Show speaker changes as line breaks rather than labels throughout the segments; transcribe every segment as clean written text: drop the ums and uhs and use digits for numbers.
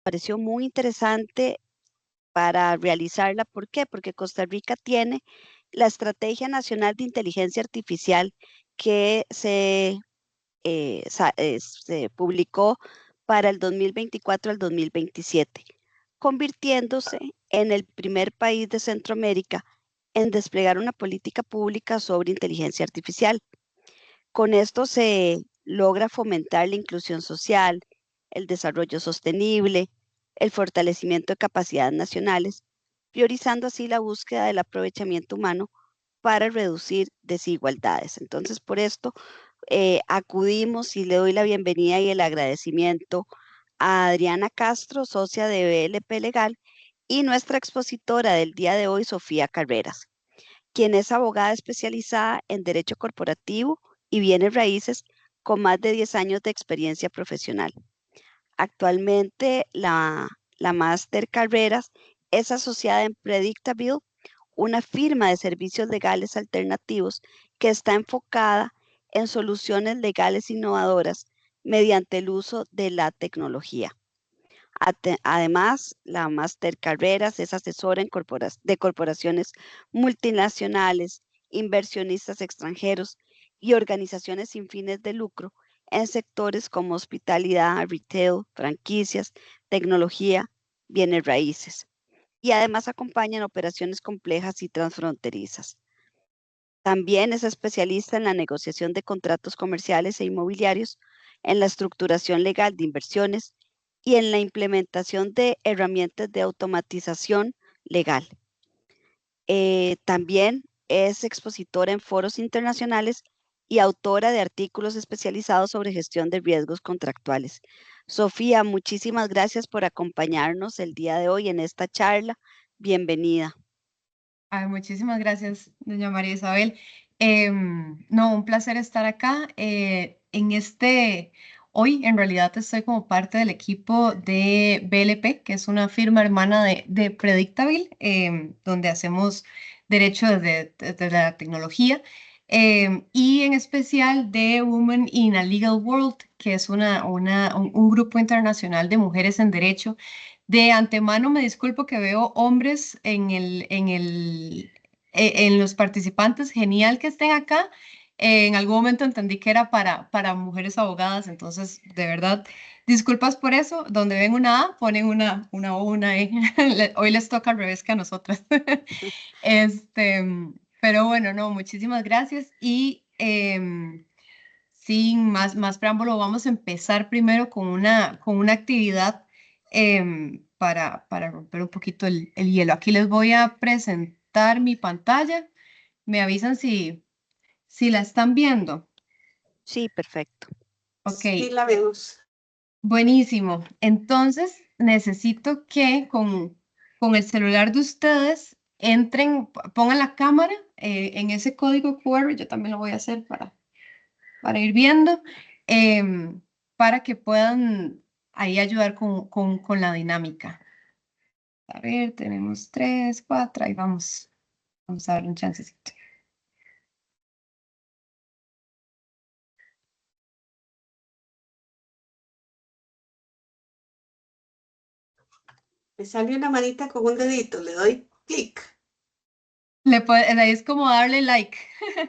pareció muy interesante para realizarla. ¿Por qué? Porque Costa Rica tiene la Estrategia Nacional de Inteligencia Artificial que se publicó para el 2024 al 2027, convirtiéndose en el primer país de Centroamérica en desplegar una política pública sobre inteligencia artificial. Con esto se logra fomentar la inclusión social, el desarrollo sostenible, el fortalecimiento de capacidades nacionales, priorizando así la búsqueda del aprovechamiento humano para reducir desigualdades. Entonces, por esto acudimos y le doy la bienvenida y el agradecimiento a Adriana Castro, socia de BLP Legal, y nuestra expositora del día de hoy, Sofía Carreras, quien es abogada especializada en Derecho Corporativo y Bienes Raíces con más de 10 años de experiencia profesional. Actualmente, la máster Carreras es asociada en Predictable, una firma de servicios legales alternativos que está enfocada en soluciones legales innovadoras mediante el uso de la tecnología. Además, la Máster Carreras es asesora de corporaciones multinacionales, inversionistas extranjeros y organizaciones sin fines de lucro en sectores como hospitalidad, retail, franquicias, tecnología, bienes raíces. Y además acompaña en operaciones complejas y transfronterizas. También es especialista en la negociación de contratos comerciales e inmobiliarios, en la estructuración legal de inversiones y en la implementación de herramientas de automatización legal. También es expositora en foros internacionales y autora de artículos especializados sobre gestión de riesgos contractuales. Sofía, muchísimas gracias por acompañarnos el día de hoy en esta charla. Bienvenida.
Ay, muchísimas gracias, doña María Isabel. No, un placer estar acá. Hoy en realidad estoy como parte del equipo de BLP, que es una firma hermana de Predictable, donde hacemos derecho desde la tecnología, y en especial de Women in a Legal World, que es un grupo internacional de mujeres en derecho. De antemano me disculpo que veo hombres en los participantes. Genial que estén acá. En algún momento entendí que era para mujeres abogadas, entonces de verdad, disculpas por eso. Donde ven una A, ponen una O, una E. Hoy les toca al revés que a nosotras. Este, pero bueno, no, muchísimas gracias. Y sin más preámbulo, vamos a empezar primero con una actividad para romper un poquito el hielo. Aquí les voy a presentar mi pantalla. Me avisan si la están viendo.
Sí, perfecto.
Ok,
Sí, la vemos.
buenísimo. Entonces, necesito que con el celular de ustedes entren, pongan la cámara en ese código QR. Yo también lo voy a hacer para ir viendo, para que puedan ahí ayudar con la dinámica. A ver, tenemos 3, 4, ahí vamos. Vamos a dar un chancecito.
Me sale una manita con un dedito, le doy clic.
Ahí es como darle like,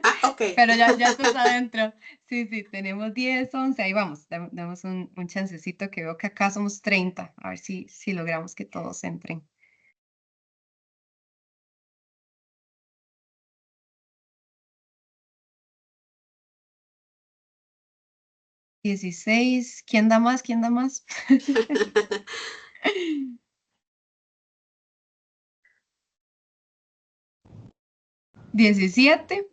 Ah, ok.
pero ya estás adentro. Sí, tenemos 10, 11, ahí vamos. Damos un chancecito que veo que acá somos 30. A ver si logramos que todos entren. ¿16? ¿Quién da más? ¿Quién da más? 17.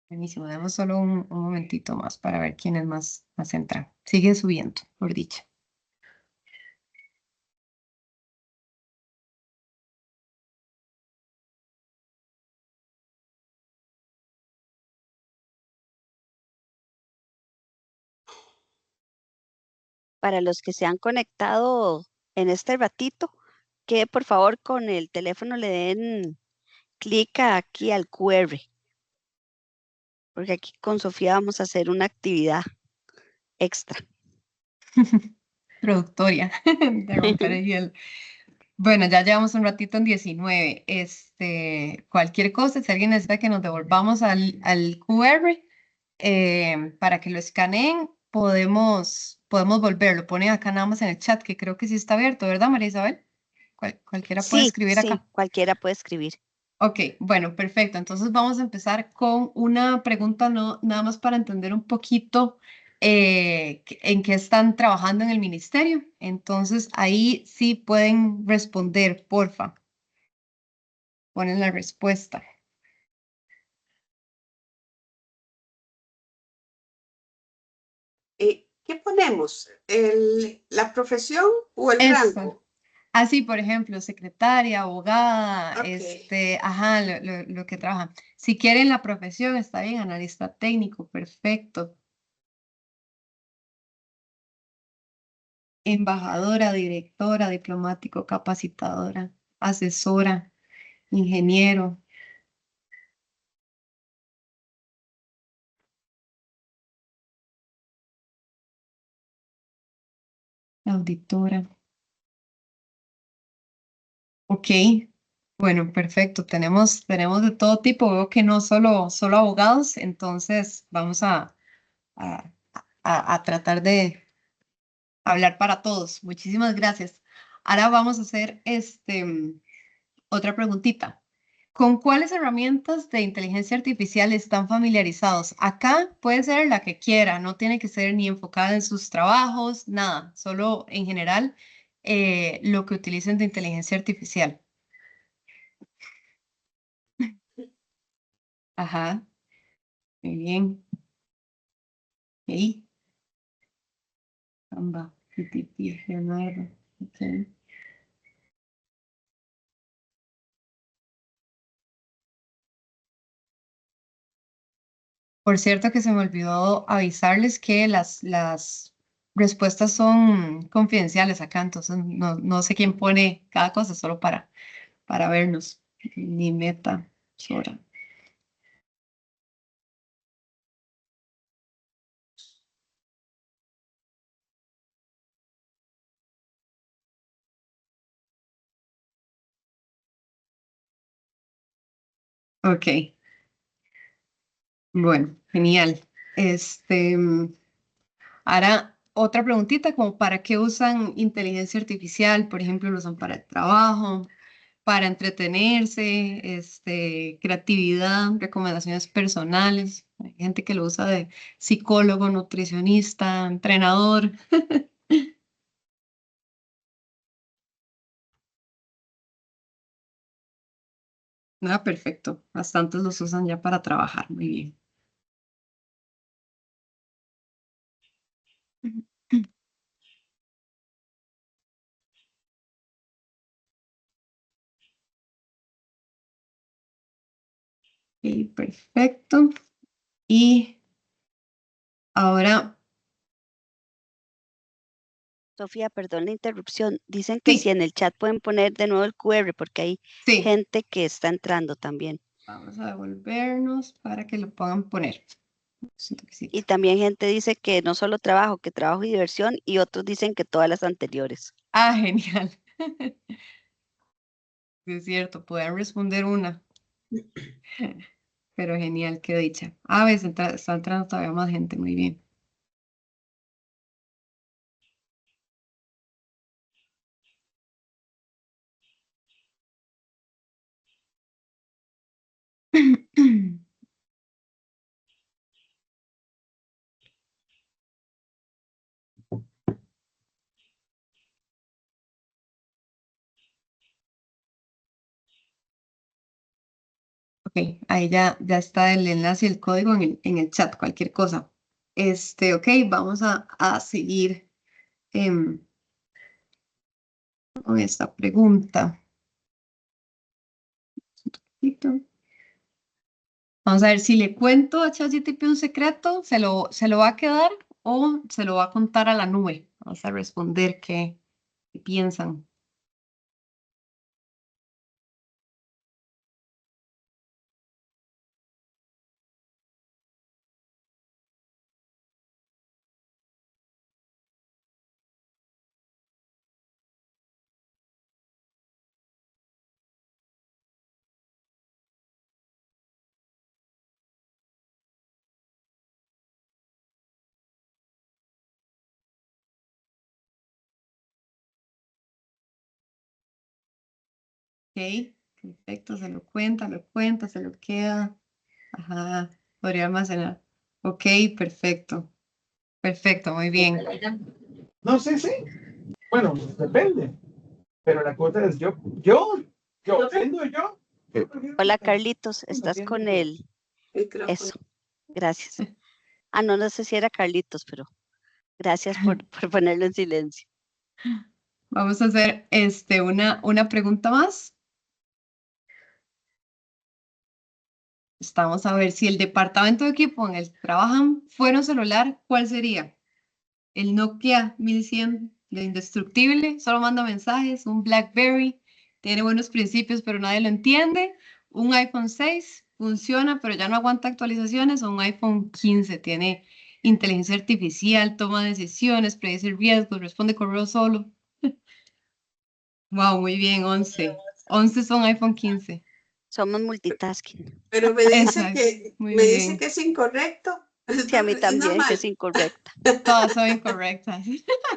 Buenísimo, damos solo un momentito más para ver quiénes más entran. Sigue subiendo, por dicha.
Para los que se han conectado en este ratito, que por favor con el teléfono le den clic aquí al QR, porque aquí con Sofía vamos a hacer una actividad extra.
productoria de romper el hielo. Bueno, ya llevamos un ratito en 19. Cualquier cosa, si alguien necesita que nos devolvamos al QR para que lo escaneen, podemos volverlo. Ponen acá nada más en el chat, que creo que sí está abierto, ¿verdad, María Isabel? Cualquiera puede
Sí,
escribir
sí,
acá.
cualquiera puede escribir.
Ok, bueno, perfecto. Entonces vamos a empezar con una pregunta, no, nada más para entender un poquito en qué están trabajando en el ministerio. Entonces ahí sí pueden responder, porfa. Ponen la respuesta.
¿Qué ponemos? ¿La profesión o el
Eso.
rango?
Así, por ejemplo, secretaria, abogada,
Ok.
ajá, lo que trabajan. Si quieren la profesión, está bien, analista técnico, perfecto. Embajadora, directora, diplomático, capacitadora, asesora, ingeniero, auditora. Ok, bueno, perfecto. Tenemos de todo tipo. Veo que no solo abogados, entonces vamos a, a tratar de hablar para todos. Muchísimas gracias. Ahora vamos a hacer otra preguntita. ¿Con cuáles herramientas de inteligencia artificial están familiarizados? Acá puede ser la que quiera, no tiene que ser ni enfocada en sus trabajos, nada, solo en general lo que utilicen de inteligencia artificial. Ajá, muy bien. Ok, Canva, GPT, Leonardo. Ok. Por cierto que se me olvidó avisarles que las respuestas son confidenciales acá, entonces no sé quién pone cada cosa, solo para vernos. Ni meta, Sora. Ok, bueno, genial. Ahora otra preguntita, como para qué usan inteligencia artificial, por ejemplo, lo usan para el trabajo, para entretenerse, creatividad, recomendaciones personales. Hay gente que lo usa de psicólogo, nutricionista, entrenador. Nada, perfecto. Bastantes los usan ya para trabajar. Muy bien. Ok, perfecto. Y ahora,
Sofía, perdón la interrupción. Dicen que si
sí,
en el chat pueden poner de nuevo el QR porque hay
sí.
gente que está entrando también.
Vamos a devolvernos para que lo puedan poner. Un
Y
toquecito.
también gente dice que no solo trabajo, que trabajo y diversión, y otros dicen que todas las anteriores.
Ah, genial. Sí, es cierto, pueden responder una, pero genial, qué dicha. Ah, ves, está entrando todavía más gente, muy bien. Ok, ahí ya está el enlace y el código en el chat, cualquier cosa. Ok, vamos a seguir em, con esta pregunta. Vamos a ver si le cuento a ChatGPT un secreto, ¿se lo va a quedar o se lo va a contar a la nube? Vamos a responder qué piensan. Ok, perfecto, se lo cuenta, se lo queda. Ajá, podría almacenar. Ok, perfecto. Perfecto, muy bien.
No sé, sí. Bueno, depende. Pero la cosa es siendo yo.
Hola, Carlitos, estás con él.
Micrófono.
Eso, gracias. Ah, no, no sé si era Carlitos, pero gracias por ponerlo en silencio.
Vamos a hacer una pregunta más. Estamos a ver si el departamento de equipo en el que trabajan fuera un celular, ¿cuál sería? El Nokia 1100 de indestructible, solo manda mensajes, un BlackBerry, tiene buenos principios, pero nadie lo entiende. Un iPhone 6 funciona, pero ya no aguanta actualizaciones. O un iPhone 15 tiene inteligencia artificial, toma decisiones, predice riesgos, responde correo solo. Wow, muy bien, 11. 11 son iPhone 15.
Somos multitasking.
Pero me dice
Exacto, muy
me dice
bien.
que es incorrecto.
Sí, a mí
Es
también, que
normal.
es incorrecta.
Todas son incorrectas.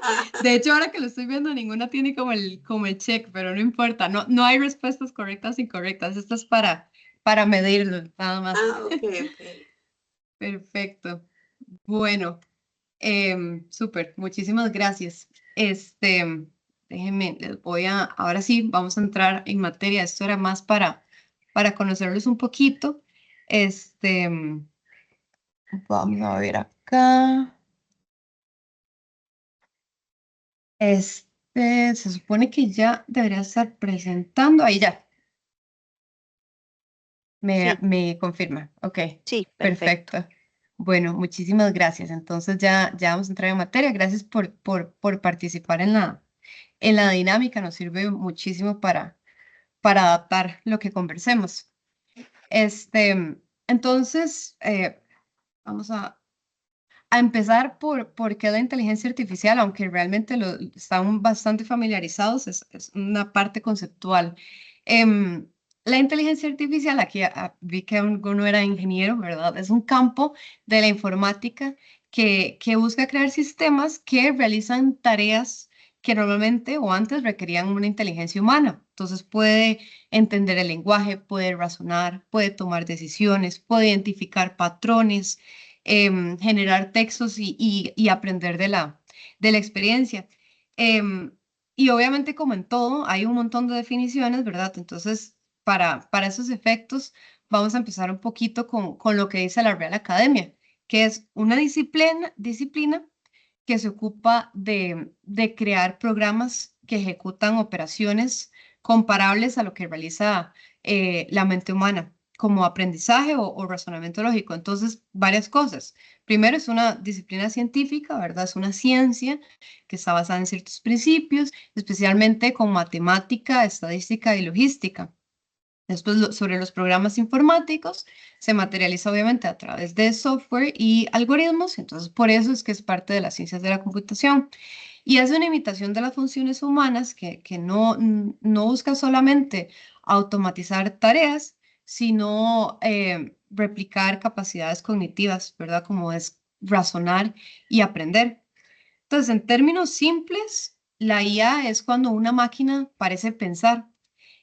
Ah,
De hecho, ahora que lo estoy viendo, ninguna tiene como el check, pero no importa. No, no hay respuestas correctas e incorrectas. Esto es para medirlo, nada más.
ok, ok.
Perfecto. Bueno, súper. Muchísimas gracias. Déjenme, ahora sí, vamos a entrar en materia. Esto era más para conocerlos un poquito. Vamos a ver acá. Se supone que ya debería estar presentando. Ahí ya,
Sí,
me confirma. Ok,
sí, perfecto.
perfecto. Bueno, muchísimas gracias. Entonces ya vamos a entrar en materia. Gracias por participar en la dinámica. Nos sirve muchísimo para adaptar lo que conversemos. Entonces, vamos a empezar por qué la inteligencia artificial, aunque realmente están bastante familiarizados, es una parte conceptual. Em, la inteligencia artificial, aquí vi que uno era ingeniero, ¿verdad? Es un campo de la informática que busca crear sistemas que realizan tareas que normalmente o antes requerían una inteligencia humana. Entonces puede entender el lenguaje, puede razonar, puede tomar decisiones, puede identificar patrones, generar textos y aprender de la experiencia. Em, y obviamente, como en todo, hay un montón de definiciones, ¿verdad? Entonces, para esos efectos, vamos a empezar un poquito con lo que dice la Real Academia, que es una disciplina que se ocupa de crear programas que ejecutan operaciones comparables a lo que realiza la mente humana, como aprendizaje o razonamiento lógico. Entonces, varias cosas. Primero, es una disciplina científica, ¿verdad? Es una ciencia que está basada en ciertos principios, especialmente con matemática, estadística y logística. Después, sobre los programas informáticos, se materializa obviamente a través de software y algoritmos, entonces por eso es que es parte de las ciencias de la computación. Y hace una imitación de las funciones humanas que no busca solamente automatizar tareas, sino replicar capacidades cognitivas, ¿verdad? Como es razonar y aprender. Entonces, en términos simples, la IA es cuando una máquina parece pensar.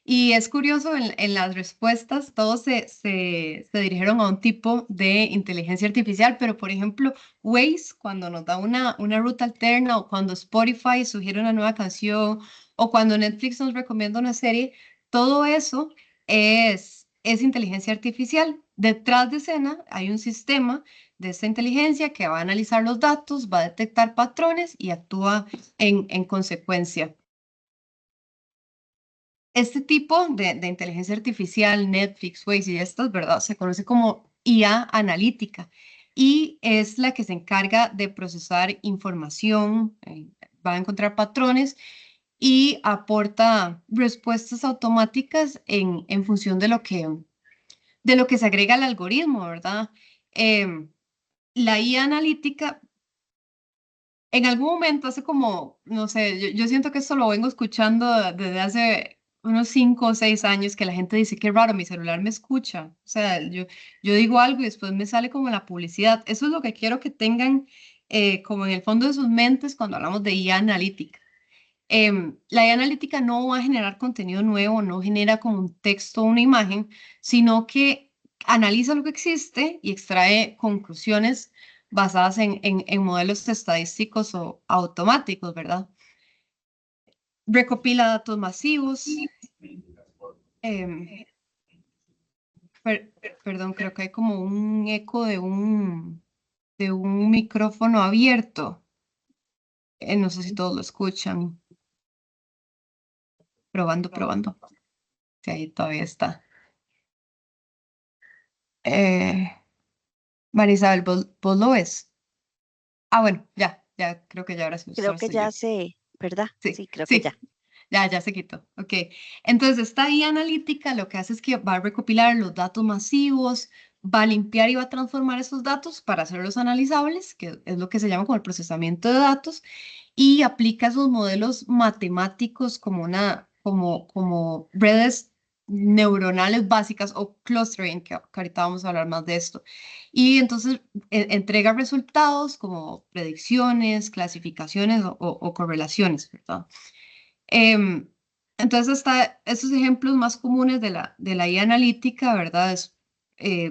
Y es curioso, en las respuestas todos se dirigieron a un tipo de inteligencia artificial, pero por ejemplo, Waze, cuando nos da una ruta alterna, o cuando Spotify sugiere una nueva canción, o cuando Netflix nos recomienda una serie, todo eso es inteligencia artificial. Detrás de escena hay un sistema de esta inteligencia que va a analizar los datos, va a detectar patrones y actúa en consecuencia. Este tipo de inteligencia artificial, Netflix, Waze y estas, ¿verdad? Se conoce como IA analítica y es la que se encarga de procesar información, va a encontrar patrones y aporta respuestas automáticas en función de lo que se agrega al algoritmo, ¿verdad? La IA analítica en algún momento, hace como, no sé, yo siento que esto lo vengo escuchando desde hace unos 5 o 6 años, que la gente dice, qué raro, mi celular me escucha. O sea, yo digo algo y después me sale como la publicidad. Eso es lo que quiero que tengan como en el fondo de sus mentes cuando hablamos de IA analítica. La IA analítica no va a generar contenido nuevo, no genera como un texto o una imagen, sino que analiza lo que existe y extrae conclusiones basadas en modelos estadísticos o automáticos, ¿verdad? Recopila datos masivos. em, Perdón, creo que hay como un eco de un micrófono abierto. No sé si todos lo escuchan. Probando, probando. Sí, ahí todavía está. María Isabel, ¿vos lo ves? Ah, bueno, ya, creo que ya ahora sí,
Creo
solo
que
soy yo.
ya sé, ¿verdad?
Sí,
Sí, creo que ya.
sí, ya se quitó. Ok. Entonces, esta IA analítica lo que hace es que va a recopilar los datos masivos, va a limpiar y va a transformar esos datos para hacerlos analizables, que es lo que se llama como el procesamiento de datos, y aplica esos modelos matemáticos como redes neuronales básicas o clustering, que ahorita vamos a hablar más de esto. Y entonces entrega resultados como predicciones, clasificaciones o correlaciones, ¿verdad? Em, entonces, esos ejemplos más comunes de la IA analítica, ¿verdad? Es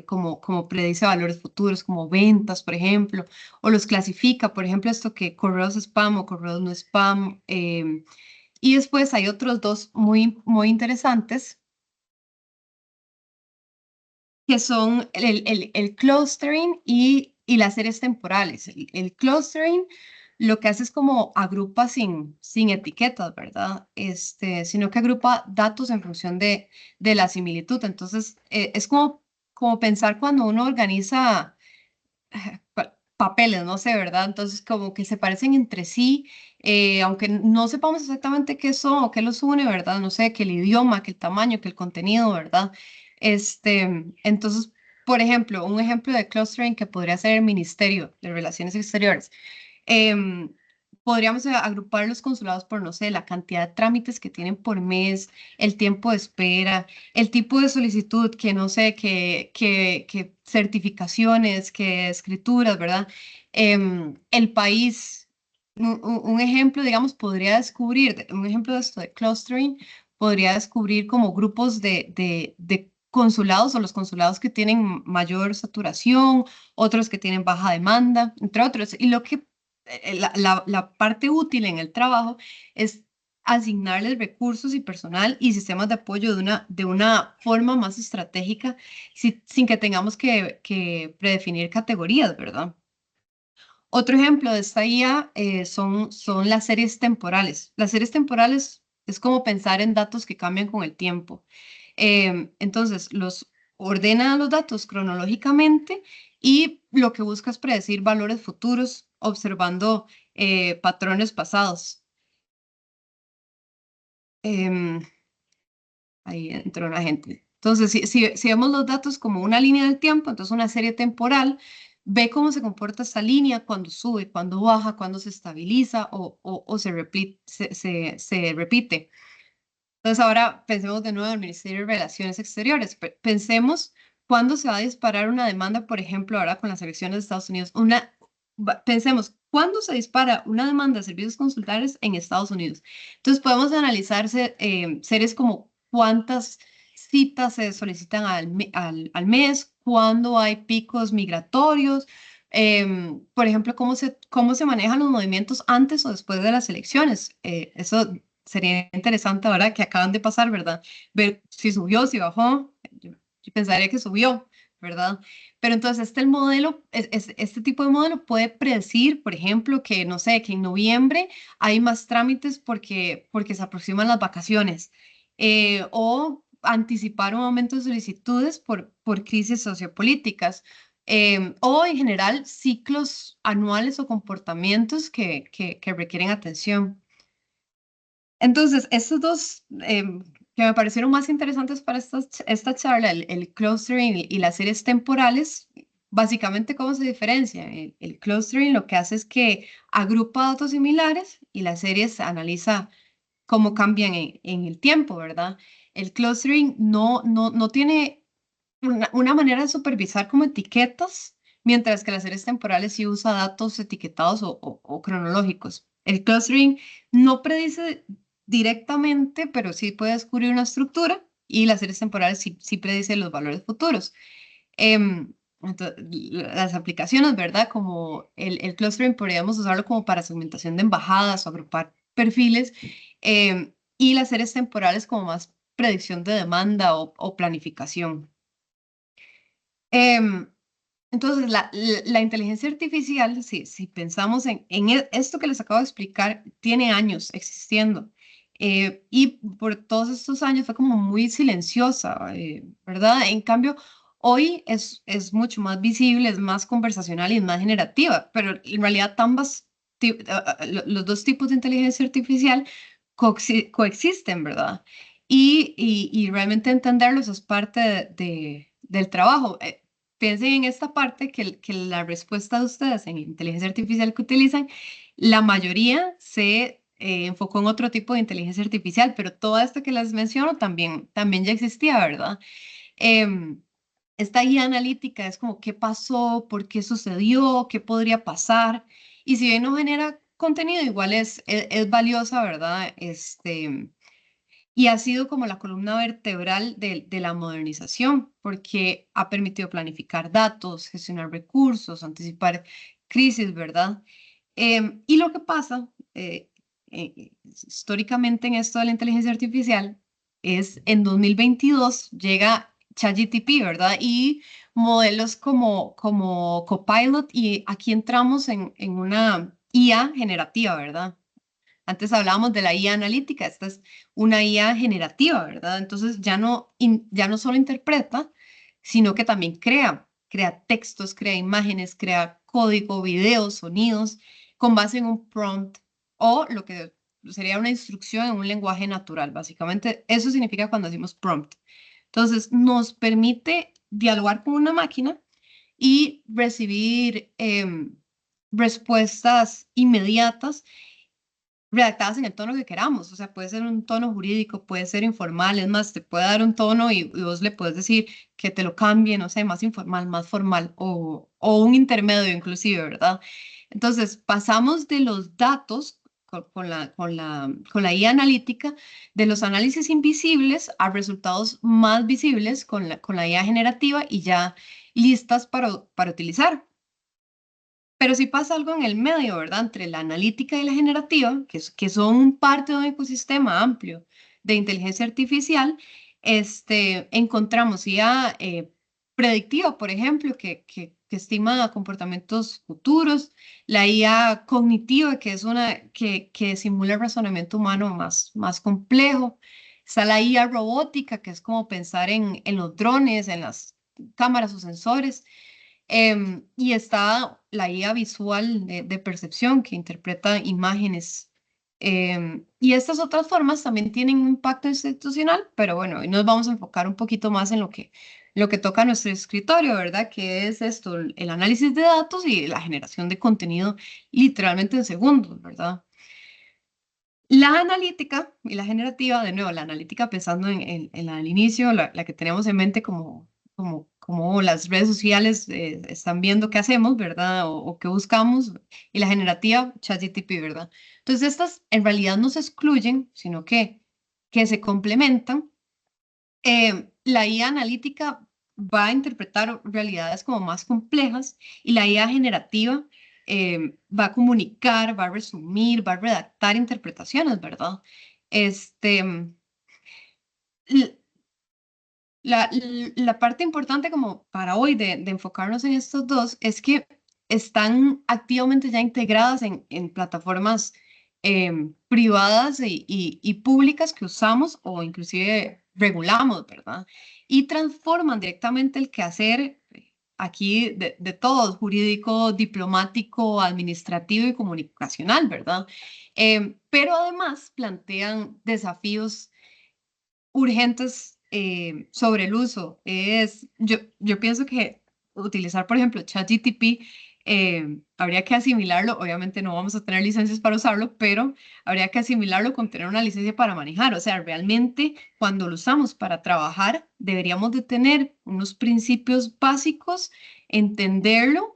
como predice valores futuros, como ventas, por ejemplo, o los clasifica, por ejemplo, esto que correos spam o correos no spam. Y después hay otros dos muy interesantes, que son el clustering y las series temporales. El clustering lo que hace es como agrupa sin etiquetas, ¿verdad? Sino que agrupa datos en función de la similitud. Entonces, es como pensar cuando uno organiza papeles, no sé, ¿verdad? Entonces, como que se parecen entre sí, aunque no sepamos exactamente qué son o qué los une, ¿verdad? No sé, que el idioma, que el tamaño, que el contenido, ¿verdad? Entonces, por ejemplo, un ejemplo de clustering que podría ser el Ministerio de Relaciones Exteriores. Em, Podríamos agrupar los consulados por, no sé, la cantidad de trámites que tienen por mes, el tiempo de espera, el tipo de solicitud, que no sé, que certificaciones, que escrituras, ¿verdad? El país, un ejemplo, digamos, podría descubrir, un ejemplo de esto de clustering, podría descubrir como grupos de consulados o los consulados que tienen mayor saturación, otros que tienen baja demanda, entre otros. Y lo que la parte útil en el trabajo es asignarles recursos y personal y sistemas de apoyo de una forma más estratégica, sin que tengamos que predefinir categorías, ¿verdad? Otro ejemplo de esta IA son las series temporales. Las series temporales es como pensar en datos que cambian con el tiempo. Entonces, ordena los datos cronológicamente y lo que busca es predecir valores futuros observando patrones pasados. Em, Ahí entró una gente. Entonces, si vemos los datos como una línea del tiempo, entonces una serie temporal, ve cómo se comporta esta línea cuando sube, cuando baja, cuando se estabiliza o se repite. Entonces, ahora pensemos de nuevo en el Ministerio de Relaciones Exteriores. Pensemos cuándo se va a disparar una demanda, por ejemplo, ahora con las elecciones de Estados Unidos. Pensemos, ¿cuándo se dispara una demanda de servicios consulares en Estados Unidos? Entonces, podemos analizar series como cuántas citas se solicitan al mes, cuándo hay picos migratorios, por ejemplo, cómo se manejan los movimientos antes o después de las elecciones. Eso sería interesante ahora que acaban de pasar, ¿verdad? Ver si subió, si bajó. Yo pensaría que subió, ¿verdad? Pero entonces el modelo, este tipo de modelo puede predecir, por ejemplo, que no sé, que en noviembre hay más trámites porque se aproximan las vacaciones, o anticipar un aumento de solicitudes por crisis sociopolíticas, o en general ciclos anuales o comportamientos que requieren atención. Entonces, estos dos que me parecieron más interesantes para esta charla, el clustering y las series temporales, básicamente, ¿cómo se diferencia? El clustering lo que hace es que agrupa datos similares y las series analiza cómo cambian en el tiempo, ¿verdad? El clustering no tiene una manera de supervisar como etiquetas, mientras que las series temporales sí usa datos etiquetados o cronológicos. El clustering no predice directamente, pero sí puede descubrir una estructura, y las series temporales sí predicen los valores futuros. Las aplicaciones, ¿verdad? Como el clustering podríamos usarlo como para segmentación de embajadas o agrupar perfiles, y las series temporales como más predicción de demanda o planificación. Entonces, la inteligencia artificial, si pensamos en esto que les acabo de explicar, tiene años existiendo. Y por todos estos años fue como muy silenciosa, ¿verdad? En cambio, hoy es mucho más visible, es más conversacional y es más generativa, pero en realidad los dos tipos de inteligencia artificial coexisten, ¿verdad? Y realmente entenderlos es parte del trabajo. Piensen en esta parte que la respuesta de ustedes en inteligencia artificial que utilizan, la mayoría se enfocó en otro tipo de inteligencia artificial, pero toda esta que les menciono también ya existía, ¿verdad? Esta guía analítica es como qué pasó, por qué sucedió, qué podría pasar, y si bien no genera contenido, igual es valiosa, ¿verdad? Y ha sido como la columna vertebral de la modernización, porque ha permitido planificar datos, gestionar recursos, anticipar crisis, ¿verdad? Y lo que pasa históricamente en esto de la inteligencia artificial es en 2022 llega ChatGPT, ¿verdad? Y modelos como Copilot, y aquí entramos en una IA generativa, ¿verdad? Antes hablábamos de la IA analítica, esta es una IA generativa, ¿verdad? Entonces ya no solo interpreta, sino que también crea textos, crea imágenes, crea código, videos, sonidos, con base en un prompt o lo que sería una instrucción en un lenguaje natural. Básicamente, eso significa cuando decimos prompt. Entonces, nos permite dialogar con una máquina y recibir respuestas inmediatas redactadas en el tono que queramos. O sea, puede ser un tono jurídico, puede ser informal, es más, te puede dar un tono y vos le puedes decir que te lo cambie, no sé, más informal, más formal o un intermedio inclusive, ¿verdad? Entonces, pasamos de los datos con la IA analítica, de los análisis invisibles a resultados más visibles con la IA generativa y ya listas para utilizar. Pero si pasa algo en el medio, ¿verdad? Entre la analítica y la generativa, que son parte de un ecosistema amplio de inteligencia artificial, encontramos IA predictiva, por ejemplo, que estima comportamientos futuros, la IA cognitiva, que es una que simula el razonamiento humano más complejo, está la IA robótica, que es como pensar en los drones, en las cámaras o sensores. Y está la IA visual de percepción que interpreta imágenes. Y estas otras formas también tienen un impacto institucional, pero bueno, hoy nos vamos a enfocar un poquito más en lo que toca a nuestro escritorio, ¿verdad? Que es esto, el análisis de datos y la generación de contenido literalmente en segundos, ¿verdad? La analítica y la generativa, de nuevo, la analítica pensando en la del inicio, la que tenemos en mente como las redes sociales están viendo qué hacemos, ¿verdad? O qué buscamos, y la generativa, ChatGPT, ¿verdad? Entonces, estas en realidad no se excluyen, sino que se complementan. La IA analítica va a interpretar realidades como más complejas, y la IA generativa va a comunicar, va a resumir, va a redactar interpretaciones, ¿verdad? Este, l- la parte importante como para hoy de enfocarnos en estos dos es que están activamente ya integradas en plataformas privadas y públicas que usamos o inclusive regulamos, ¿verdad? Y transforman directamente el quehacer aquí de todos, jurídico, diplomático, administrativo y comunicacional, ¿verdad? Pero además plantean desafíos urgentes sobre el uso. Yo pienso que utilizar, por ejemplo, ChatGPT, habría que asimilarlo. Obviamente no vamos a tener licencias para usarlo, pero habría que asimilarlo con tener una licencia para manejar. O sea, realmente cuando lo usamos para trabajar, deberíamos de tener unos principios básicos, entenderlo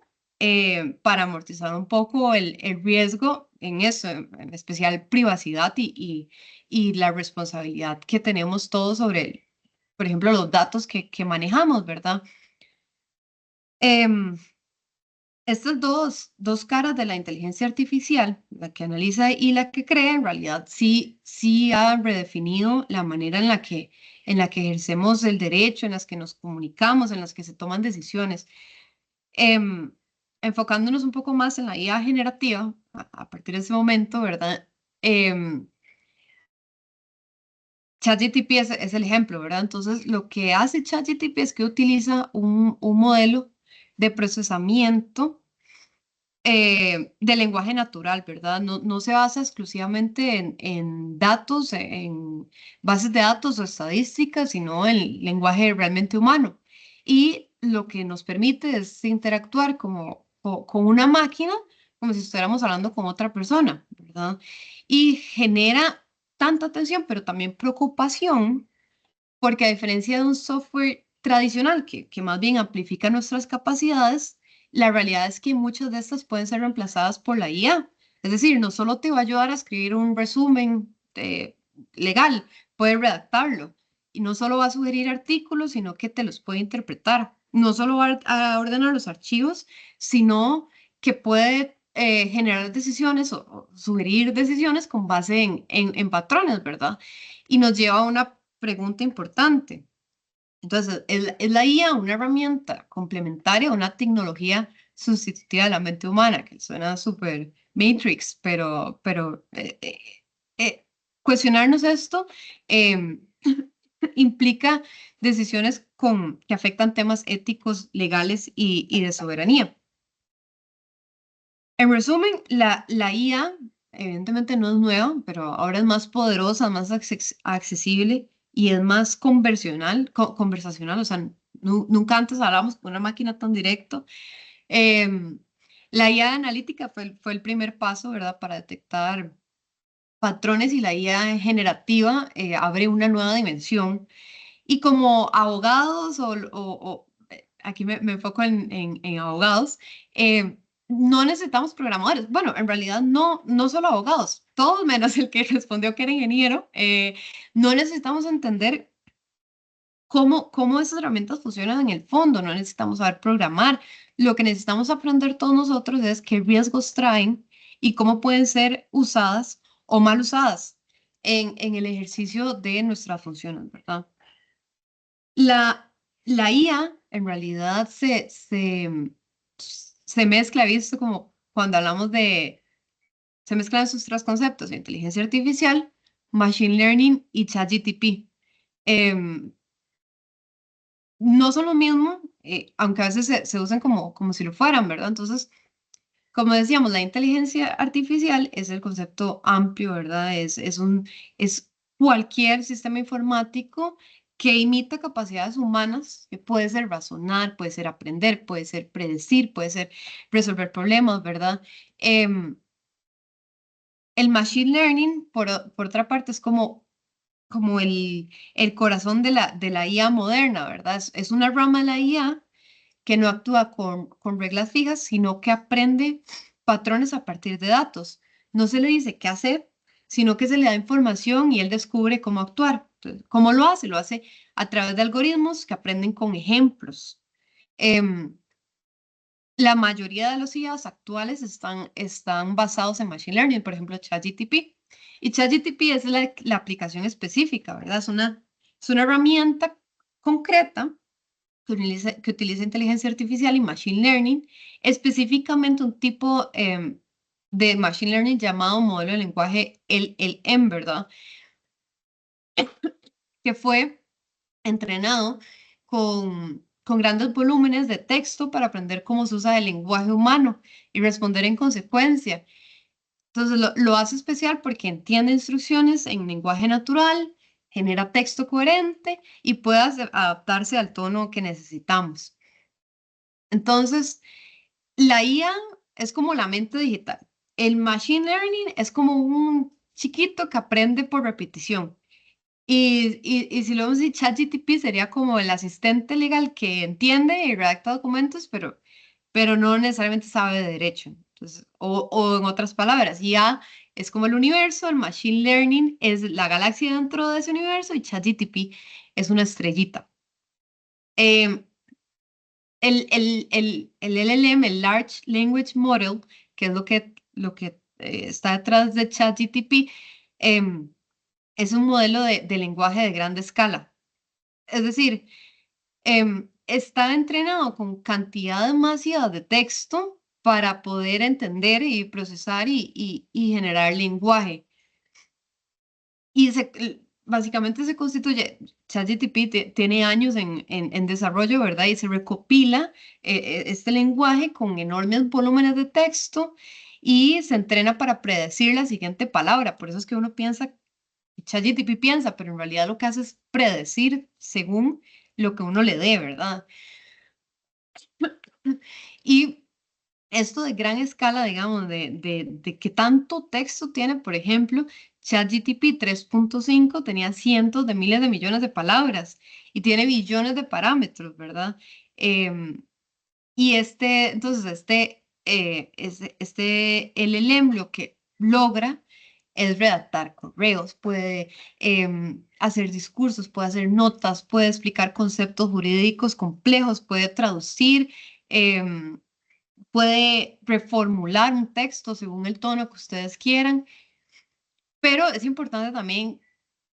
para amortizar un poco el riesgo en eso, en especial privacidad y la responsabilidad que tenemos todos sobre, por ejemplo, los datos que manejamos, ¿verdad? Em, Estas dos caras de la inteligencia artificial, la que analiza y la que crea, en realidad sí han redefinido la manera en la que ejercemos el derecho, en las que nos comunicamos, en las que se toman decisiones. Em, Enfocándonos un poco más en la IA generativa, a partir de ese momento, ¿verdad? ChatGPT es el ejemplo, ¿verdad? Entonces, lo que hace ChatGPT es que utiliza un modelo de procesamiento de lenguaje natural, ¿verdad? No se basa exclusivamente en datos, en bases de datos o estadísticas, sino en lenguaje realmente humano. Y lo que nos permite es interactuar con una máquina, como si estuviéramos hablando con otra persona, ¿verdad? Y genera tanta atención, pero también preocupación, porque a diferencia de un software tradicional que más bien amplifica nuestras capacidades, la realidad es que muchas de estas pueden ser reemplazadas por la IA. Es decir, no solo te va a ayudar a escribir un resumen legal, puede redactarlo. Y no solo va a sugerir artículos, sino que te los puede interpretar. No solo va a ordenar los archivos, sino que puede generar decisiones o sugerir decisiones con base en patrones, ¿verdad? Y nos lleva a una pregunta importante. Entonces, ¿es la IA una herramienta complementaria a una tecnología sustitutiva de la mente humana? Que suena súper Matrix, cuestionarnos esto em, implica decisiones que afectan temas éticos, legales y de soberanía. En resumen, la IA evidentemente no es nueva, pero ahora es más poderosa, más accesible y es más conversacional. O sea, nunca antes hablábamos con una máquina tan directo. Em, la IA analítica fue el primer paso, ¿verdad?, para detectar patrones, y la IA generativa abre una nueva dimensión. Y como abogados, aquí me enfoco en abogados, no necesitamos programadores. Bueno, en realidad no solo abogados, todos menos el que respondió que era ingeniero. No necesitamos entender cómo esas herramientas funcionan en el fondo, no necesitamos saber programar. Lo que necesitamos aprender todos nosotros es qué riesgos traen y cómo pueden ser usadas o mal usadas en el ejercicio de nuestras funciones, ¿verdad? La IA en realidad se mezcla, visto como cuando hablamos se mezclan sus tres conceptos: inteligencia artificial, machine learning y ChatGPT. Em, no son lo mismo, aunque a veces se usan como si lo fueran, ¿verdad? Entonces, como decíamos, la inteligencia artificial es el concepto amplio, ¿verdad? Es cualquier sistema informático que imita capacidades humanas, que puede ser razonar, puede ser aprender, puede ser predecir, puede ser resolver problemas, ¿verdad? El machine learning, por otra parte, es como el corazón de la IA moderna, ¿verdad? Es una rama de la IA que no actúa con reglas fijas, sino que aprende patrones a partir de datos. No se le dice qué hacer, sino que se le da información y él descubre cómo actuar. Entonces, ¿cómo lo hace? Lo hace a través de algoritmos que aprenden con ejemplos. Em, la mayoría de los IAs actuales están basados en Machine Learning, por ejemplo, ChatGPT. Y ChatGPT es la aplicación específica, ¿verdad? Es una herramienta concreta que utiliza inteligencia artificial y Machine Learning, específicamente un tipo de Machine Learning llamado modelo de lenguaje LLM, ¿verdad? Que fue entrenado con grandes volúmenes de texto para aprender cómo se usa el lenguaje humano y responder en consecuencia. Entonces lo hace especial porque entiende instrucciones en lenguaje natural, genera texto coherente y puede adaptarse al tono que necesitamos. Entonces, la IA es como la mente digital. El machine learning es como un chiquito que aprende por repetición. Y si lo vemos, ChatGPT sería como el asistente legal que entiende y redacta documentos, pero pero no necesariamente sabe de derecho. Entonces, o en otras palabras, IA es como el universo, el machine learning es la galaxia dentro de ese universo y ChatGPT es una estrellita. Em, el LLM, el Large Language Model, que es lo que está detrás de ChatGPT, es un modelo de lenguaje de grande escala. Es decir, está entrenado con cantidad demasiada de texto para poder entender y procesar y generar lenguaje. Y básicamente se constituye, ChatGPT tiene años en desarrollo, ¿verdad? Y se recopila este lenguaje con enormes volúmenes de texto y se entrena para predecir la siguiente palabra. Por eso es que uno piensa, ChatGPT piensa, pero en realidad lo que hace es predecir según lo que uno le dé, ¿verdad? Y esto de gran escala, digamos, de qué tanto texto tiene, por ejemplo, ChatGPT 3.5 tenía cientos de miles de millones de palabras y tiene billones de parámetros, ¿verdad? Y entonces, este LLM lo que logra es redactar correos, puede hacer discursos, puede hacer notas, puede explicar conceptos jurídicos complejos, puede traducir, em, puede reformular un texto según el tono que ustedes quieran, pero es importante también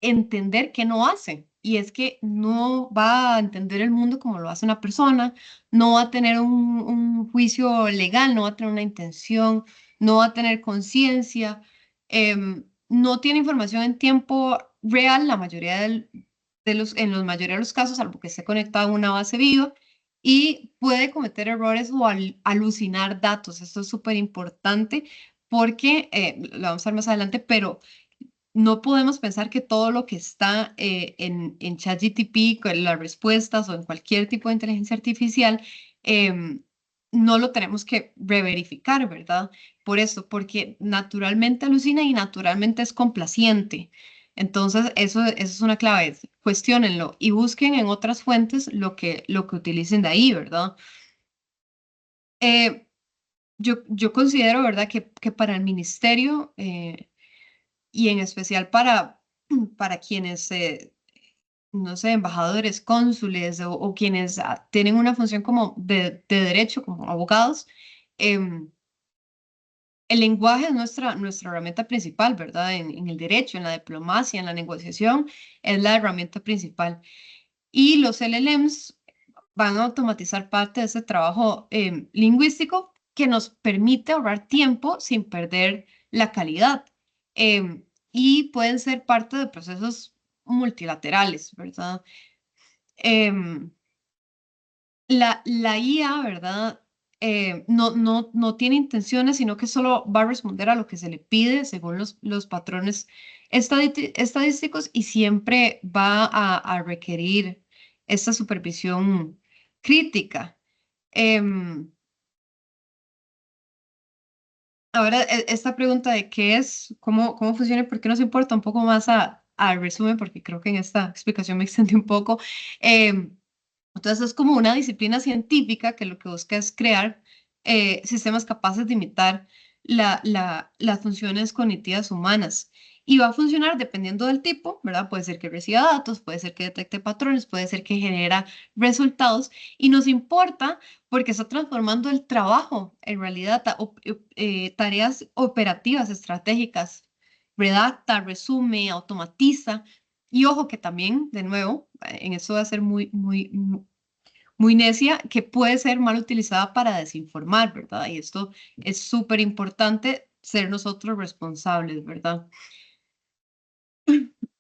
entender qué no hace. Y es que no va a entender el mundo como lo hace una persona, no va a tener un juicio legal, no va a tener una intención, no va a tener conciencia, no tiene información en tiempo real, la mayoría en la mayoría de los casos, salvo que esté conectado a una base viva, y puede cometer errores o alucinar datos. Esto es súper importante porque, lo vamos a ver más adelante, pero no podemos pensar que todo lo que está en ChatGPT, con las respuestas o en cualquier tipo de inteligencia artificial, no lo tenemos que reverificar, ¿verdad? Por eso, porque naturalmente alucina y naturalmente es complaciente. Entonces, eso es una clave. Cuestiónenlo y busquen en otras fuentes lo que utilicen de ahí, ¿verdad? Eh, yo considero, ¿verdad?, que para el ministerio y en especial para quienes, no sé, embajadores, cónsules o quienes tienen una función como de derecho, como abogados, em, el lenguaje es nuestra herramienta principal, ¿verdad? En el derecho, en la diplomacia, en la negociación, es la herramienta principal. Y los LLMs van a automatizar parte de ese trabajo lingüístico que nos permite ahorrar tiempo sin perder la calidad. Y pueden ser parte de procesos multilaterales, ¿verdad? Em, la IA, ¿verdad? No tiene intenciones, sino que solo va a responder a lo que se le pide según los patrones estadísticos y siempre va a requerir esta supervisión crítica. Em, Ahora, esta pregunta de qué es, cómo funciona y por qué nos importa un poco más al resumen, porque creo que en esta explicación me extendí un poco. Entonces, es como una disciplina científica que lo que busca es crear sistemas capaces de imitar las funciones cognitivas humanas. Y va a funcionar dependiendo del tipo, ¿verdad? Puede ser que reciba datos, puede ser que detecte patrones, puede ser que genera resultados. Y nos importa porque está transformando el trabajo en realidad, tareas operativas, estratégicas. Redacta, resume, automatiza. Y ojo que también, de nuevo, en eso va a ser muy necia, que puede ser mal utilizada para desinformar, ¿verdad? Y esto es súper importante ser nosotros responsables, ¿verdad?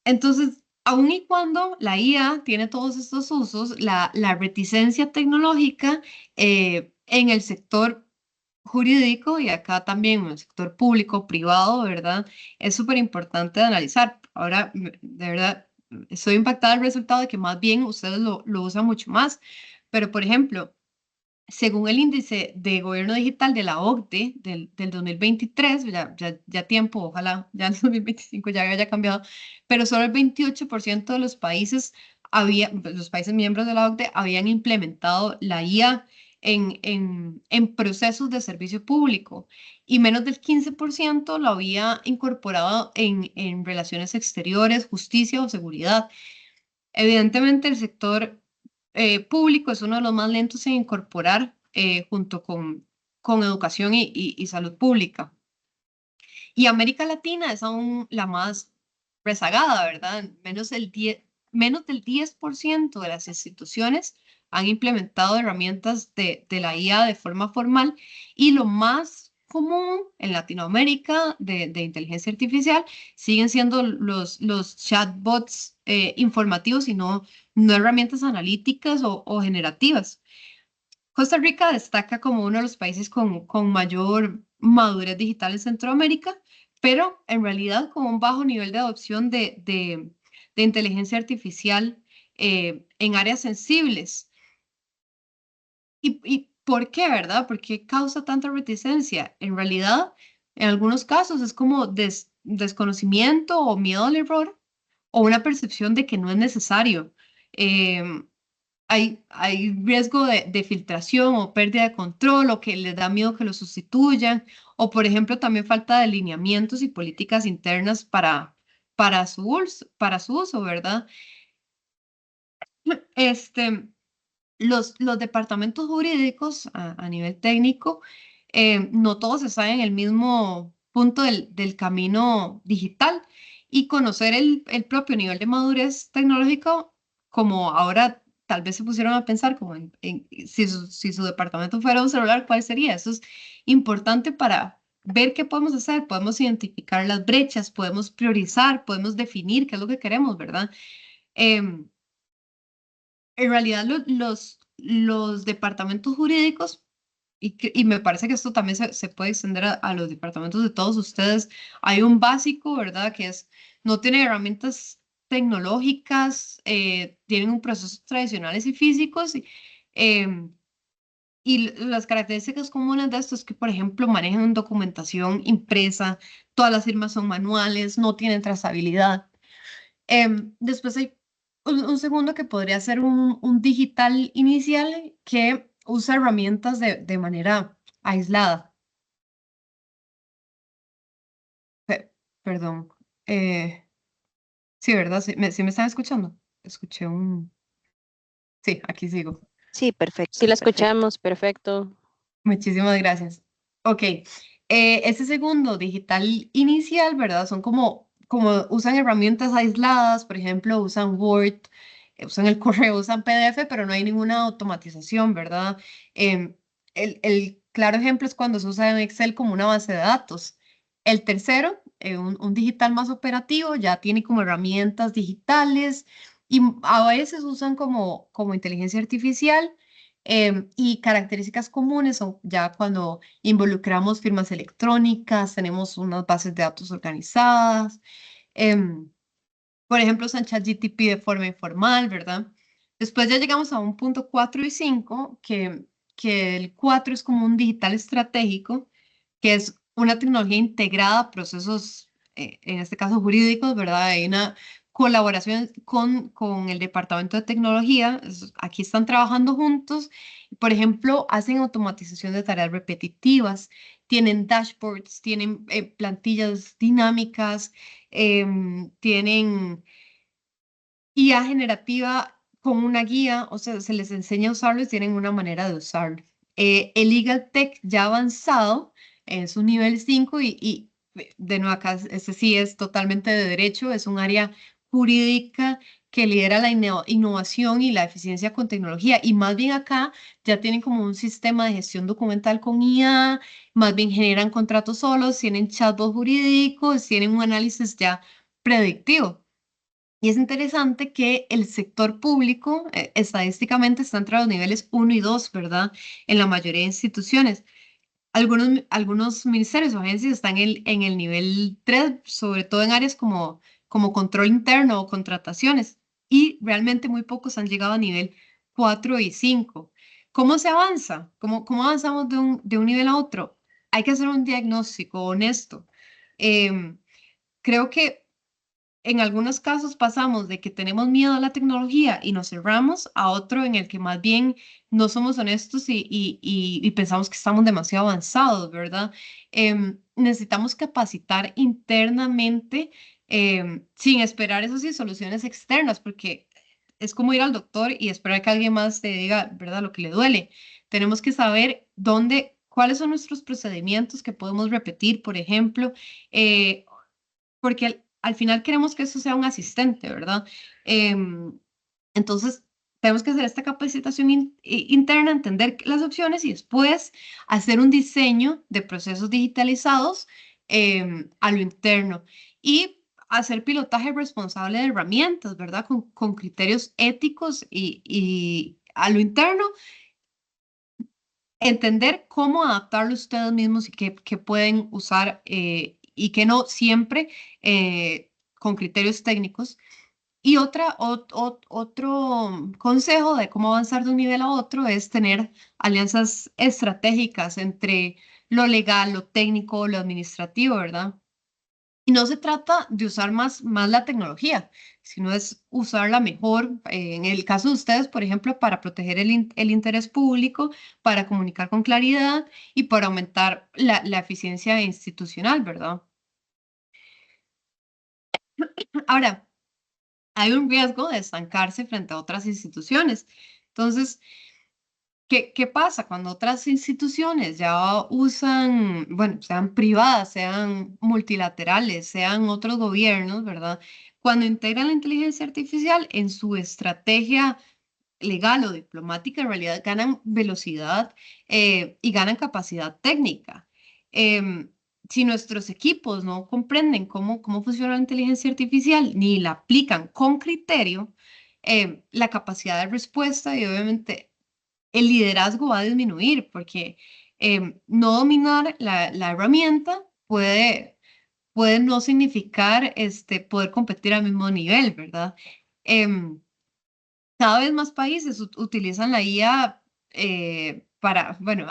Entonces, aun y cuando la IA tiene todos estos usos, la reticencia tecnológica en el sector jurídico y acá también en el sector público, privado, ¿verdad? Es súper importante de analizar. Ahora, de verdad, estoy impactada del resultado de que más bien ustedes lo usan mucho más. Pero, por ejemplo, según el índice de gobierno digital de la OCDE del 2023, ya tiempo, ojalá ya en 2025 ya haya cambiado, pero solo el 28% de los países miembros de la OCDE habían implementado la IA en procesos de servicio público y menos del 15% lo había incorporado en relaciones exteriores, justicia o seguridad. Evidentemente, el sector público es uno de los más lentos en incorporar junto con educación y salud pública. Y América Latina es aún la más rezagada, ¿verdad? Menos del 10% de las instituciones han implementado herramientas de la IA de forma formal y lo más común en Latinoamérica de inteligencia artificial siguen siendo los chatbots informativos y no herramientas analíticas o generativas. Costa Rica destaca como uno de los países con mayor madurez digital en Centroamérica, pero en realidad con un bajo nivel de adopción de inteligencia artificial en áreas sensibles. ¿Y por qué, verdad? ¿Por qué causa tanta reticencia? En realidad, en algunos casos es como desconocimiento o miedo al error o una percepción de que no es necesario. Em, hay riesgo de filtración o pérdida de control o que les da miedo que lo sustituyan o, por ejemplo, también falta de lineamientos y políticas internas para su uso, ¿verdad? Los departamentos jurídicos a nivel técnico, no todos están en el mismo punto del camino digital y conocer el propio nivel de madurez tecnológico, como ahora tal vez se pusieron a pensar como si su departamento fuera un celular, ¿cuál sería? Eso es importante para ver qué podemos hacer, podemos identificar las brechas, podemos priorizar, podemos definir qué es lo que queremos, ¿verdad? Em, en realidad los departamentos jurídicos, y me parece que esto también se puede extender a los departamentos de todos ustedes, hay un básico, ¿verdad? Que es, no tienen herramientas tecnológicas, tienen un procesos tradicionales y físicos, em, y las características comunes de esto es que, por ejemplo, manejan documentación impresa, todas las firmas son manuales, no tienen trazabilidad. Después hay un segundo que podría ser un digital inicial que usa herramientas de manera aislada. Perdón. Sí, ¿verdad? ¿Sí me están escuchando? Escuché un... Sí, aquí sigo.
Sí,
Sí,
perfecto,
la
perfecto.
escuchamos, perfecto.
Muchísimas gracias. Ok, ese segundo digital inicial, ¿verdad? Son como usan herramientas aisladas, por ejemplo, usan Word, usan el correo, usan PDF, pero no hay ninguna automatización, ¿verdad? Em, el claro ejemplo es cuando se usa en Excel como una base de datos. El tercero, un digital más operativo, ya tiene como herramientas digitales y a veces usan como inteligencia artificial. Y características comunes son ya cuando involucramos firmas electrónicas, tenemos unas bases de datos organizadas. em, por ejemplo, usan ChatGPT de forma informal, ¿verdad? Después ya llegamos a un punto 4 y 5, que el 4 es como un digital estratégico, que es una tecnología integrada a procesos, en este caso jurídicos, ¿verdad? Hay una colaboración con el departamento de tecnología. Aquí están trabajando juntos. Por ejemplo, hacen automatización de tareas repetitivas, tienen dashboards, tienen plantillas dinámicas, tienen IA generativa con una guía, o sea, se les enseña a usarlo y tienen una manera de usarlo. El Legal Tech ya avanzado es un nivel 5 y de nuevo acá, este sí es totalmente de derecho, es un área jurídica que lidera la innovación y la eficiencia con tecnología. Y más bien acá ya tienen como un sistema de gestión documental con IA, más bien generan contratos solos, tienen chatbots jurídicos, tienen un análisis ya predictivo. Y es interesante que el sector público estadísticamente está entre los niveles 1 y 2, ¿verdad? En la mayoría de instituciones. Algunos ministerios o agencias están en el nivel 3, sobre todo en áreas como control interno o contrataciones. Y realmente muy pocos han llegado a nivel 4 y 5. ¿Cómo se avanza? ¿Cómo avanzamos de un nivel a otro? Hay que hacer un diagnóstico honesto. Creo que en algunos casos pasamos de que tenemos miedo a la tecnología y nos cerramos a otro en el que más bien no somos honestos y pensamos que estamos demasiado avanzados, ¿verdad? Necesitamos capacitar internamente sin esperar, eso sí, soluciones externas, porque es como ir al doctor y esperar que alguien más te diga, ¿verdad?, lo que le duele. Tenemos que saber cuáles son nuestros procedimientos que podemos repetir, por ejemplo, porque al final queremos que eso sea un asistente, ¿verdad? Entonces, tenemos que hacer esta capacitación interna, entender las opciones y después hacer un diseño de procesos digitalizados a lo interno y hacer pilotaje responsable de herramientas, ¿verdad? Con criterios éticos y a lo interno, entender cómo adaptarlo ustedes mismos y qué pueden usar y qué no, siempre con criterios técnicos. Y otro consejo de cómo avanzar de un nivel a otro es tener alianzas estratégicas entre lo legal, lo técnico, lo administrativo, ¿verdad? Y no se trata de usar más la tecnología, sino es usarla mejor. En el caso de ustedes, por ejemplo, para proteger el interés público, para comunicar con claridad y para aumentar la eficiencia institucional, ¿verdad? Ahora, hay un riesgo de estancarse frente a otras instituciones. Entonces, ¿qué pasa cuando otras instituciones ya usan, bueno, sean privadas, sean multilaterales, sean otros gobiernos, ¿verdad? Cuando integran la inteligencia artificial en su estrategia legal o diplomática, en realidad ganan velocidad y ganan capacidad técnica. Em, si nuestros equipos no comprenden cómo funciona la inteligencia artificial ni la aplican con criterio, la capacidad de respuesta y obviamente el liderazgo va a disminuir porque no dominar la herramienta puede no significar poder competir al mismo nivel, ¿verdad? Em, Cada vez más países utilizan la IA para, bueno,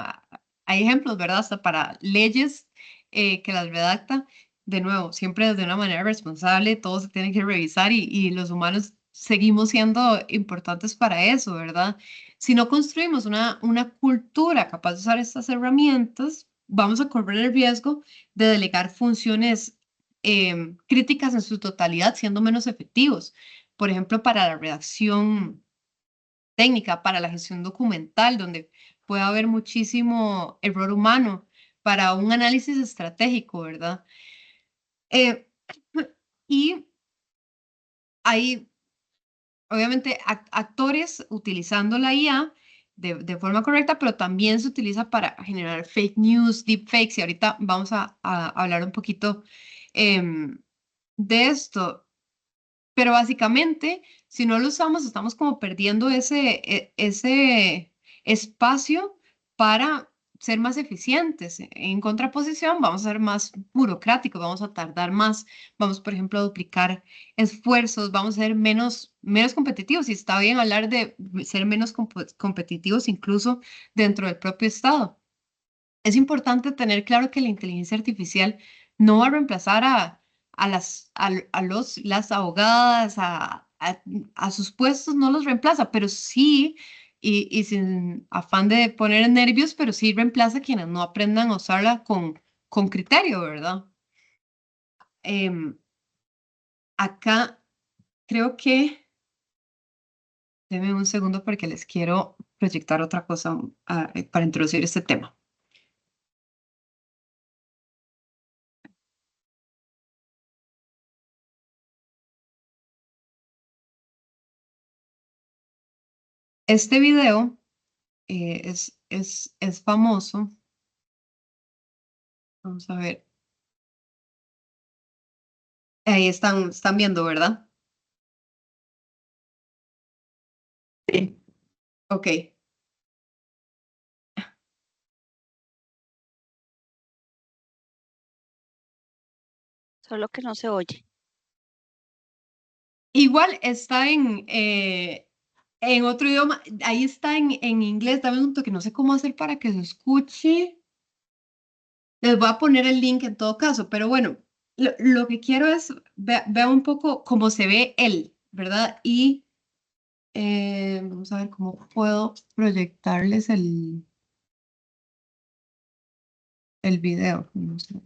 hay ejemplos, ¿verdad? Hasta para leyes que las redacta. De nuevo, siempre de una manera responsable, todo se tiene que revisar y los humanos seguimos siendo importantes para eso, ¿verdad? Si no construimos una cultura capaz de usar estas herramientas, vamos a correr el riesgo de delegar funciones críticas en su totalidad, siendo menos efectivos. Por ejemplo, para la redacción técnica, para la gestión documental, donde puede haber muchísimo error humano, para un análisis estratégico, ¿verdad? Eh, y hay, obviamente, actores utilizando la IA de forma correcta, pero también se utiliza para generar fake news, deepfakes, y ahorita vamos a hablar un poquito de esto. Pero básicamente, si no lo usamos, estamos como perdiendo ese espacio para ser más eficientes. En contraposición, vamos a ser más burocráticos, vamos a tardar más, vamos, por ejemplo, a duplicar esfuerzos, vamos a ser menos competitivos. Y está bien hablar de ser menos competitivos incluso dentro del propio Estado. Es importante tener claro que la inteligencia artificial no va a reemplazar las abogadas, a sus puestos no los reemplaza, pero sí, y sin afán de poner nervios, pero sí reemplaza a quienes no aprendan a usarla con criterio, ¿verdad? Em, Acá creo que, denme un segundo porque les quiero proyectar otra cosa para introducir este tema. Este video es famoso. Vamos a ver. Ahí están viendo, ¿verdad?
Sí.
Ok.
Solo que no se oye.
Igual está en otro idioma. Ahí está en inglés. Dame un toque. No sé cómo hacer para que se escuche. Les voy a poner el link en todo caso. Pero bueno, lo que quiero es ver un poco cómo se ve él, ¿verdad? Y vamos a ver cómo puedo proyectarles el video. No sé.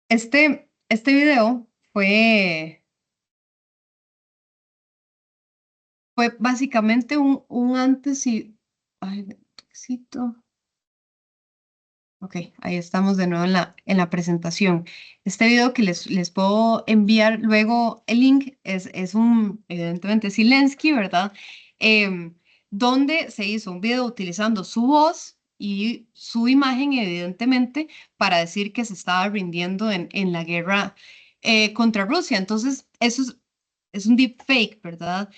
Este video fue básicamente un antes y... Ay, un toquecito. Ok, ahí estamos de nuevo en la presentación. Este video que les puedo enviar luego el link es evidentemente, Zelensky, ¿verdad? Em, Donde se hizo un video utilizando su voz y su imagen, evidentemente, para decir que se estaba rindiendo en la guerra contra Rusia. Entonces, es un deepfake, ¿verdad?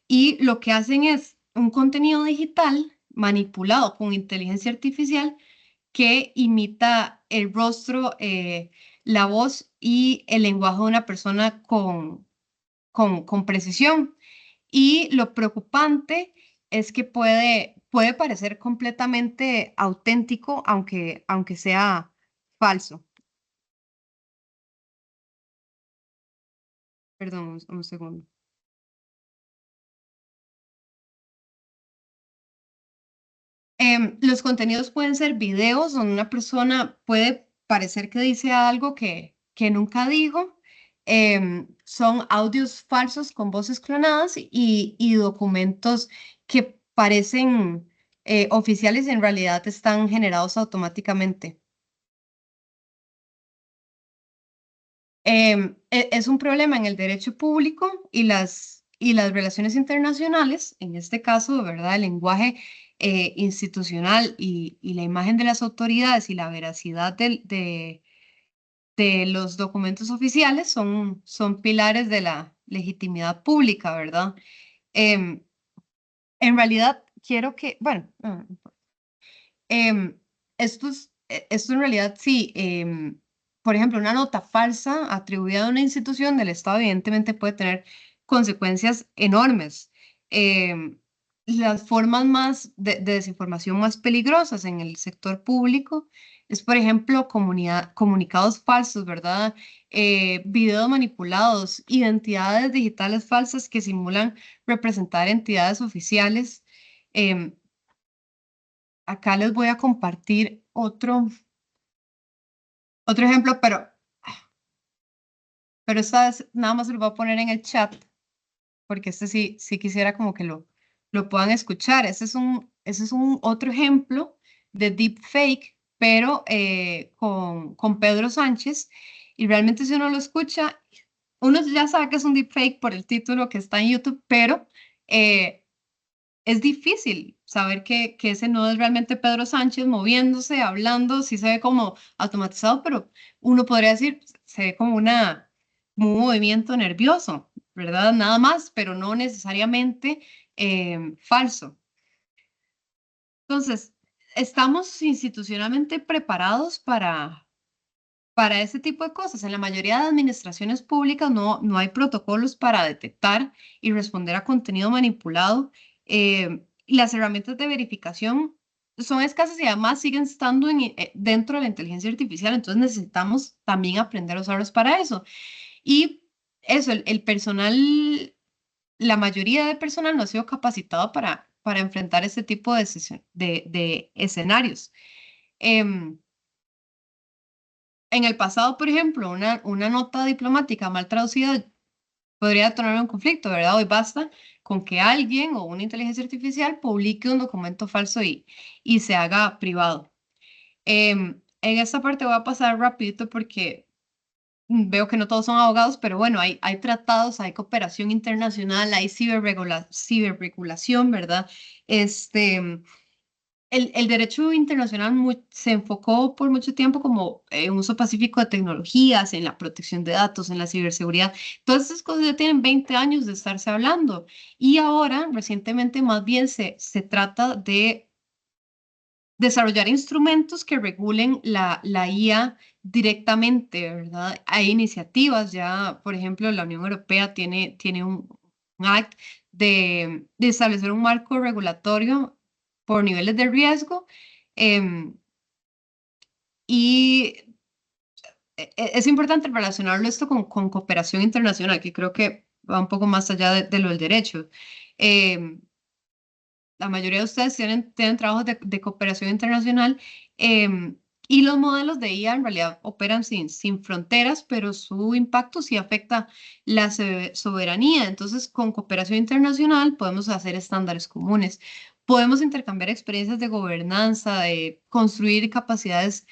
Y lo que hacen es un contenido digital manipulado con inteligencia artificial que imita el rostro, la voz y el lenguaje de una persona con precisión. Y lo preocupante es que puede parecer completamente auténtico, aunque sea falso. Perdón, un segundo. Los contenidos pueden ser videos donde una persona puede parecer que dice algo que nunca dijo. Son audios falsos con voces clonadas y documentos que parecen oficiales y en realidad están generados automáticamente. Es un problema en el derecho público y las relaciones internacionales, en este caso, ¿verdad? El lenguaje institucional y la imagen de las autoridades y la veracidad de los documentos oficiales son pilares de la legitimidad pública, ¿verdad? Em, en realidad, quiero que, bueno, Em, esto en realidad sí, por ejemplo, una nota falsa atribuida a una institución del Estado evidentemente puede tener consecuencias enormes. Em, las formas más de desinformación más peligrosas en el sector público es, por ejemplo, comunicados falsos, ¿verdad? Videos manipulados, identidades digitales falsas que simulan representar entidades oficiales. Em, Acá les voy a compartir otro ejemplo, pero esta vez nada más lo voy a poner en el chat, porque este sí quisiera como que lo puedan escuchar. Ese es un otro ejemplo de deepfake, pero con Pedro Sánchez. Y realmente si uno lo escucha, uno ya sabe que es un deepfake por el título que está en YouTube, pero es difícil saber que ese no es realmente Pedro Sánchez moviéndose, hablando, sí se ve como automatizado, pero uno podría decir, se ve como como un movimiento nervioso, ¿verdad? Nada más, pero no necesariamente falso. Entonces, ¿estamos institucionalmente preparados para ese tipo de cosas? En la mayoría de administraciones públicas no hay protocolos para detectar y responder a contenido manipulado. Y las herramientas de verificación son escasas y además siguen estando dentro de la inteligencia artificial, entonces necesitamos también aprender a usarlos para eso. Y eso, el personal, la mayoría del personal no ha sido capacitado para enfrentar este tipo de escenarios. Em, en el pasado, por ejemplo, una nota diplomática mal traducida podría detonar un conflicto, ¿verdad? Hoy basta con que alguien o una inteligencia artificial publique un documento falso y se haga privado. En esta parte voy a pasar rapidito porque veo que no todos son abogados, pero bueno, hay tratados, hay cooperación internacional, hay ciberregulación, ¿verdad? Este, el derecho internacional se enfocó por mucho tiempo como en uso pacífico de tecnologías, en la protección de datos, en la ciberseguridad. Todas esas cosas ya tienen 20 años de estarse hablando. Y ahora, recientemente, más bien se trata de desarrollar instrumentos que regulen la IA directamente, ¿verdad? Hay iniciativas ya, por ejemplo, la Unión Europea tiene un act de establecer un marco regulatorio por niveles de riesgo, em, y es importante relacionarlo esto con cooperación internacional, que creo que va un poco más allá de lo del derecho. Em, la mayoría de ustedes tienen trabajos de cooperación internacional, em, y los modelos de IA en realidad operan sin fronteras, pero su impacto sí afecta la soberanía. Entonces, con cooperación internacional podemos hacer estándares comunes, podemos intercambiar experiencias de gobernanza, de construir capacidades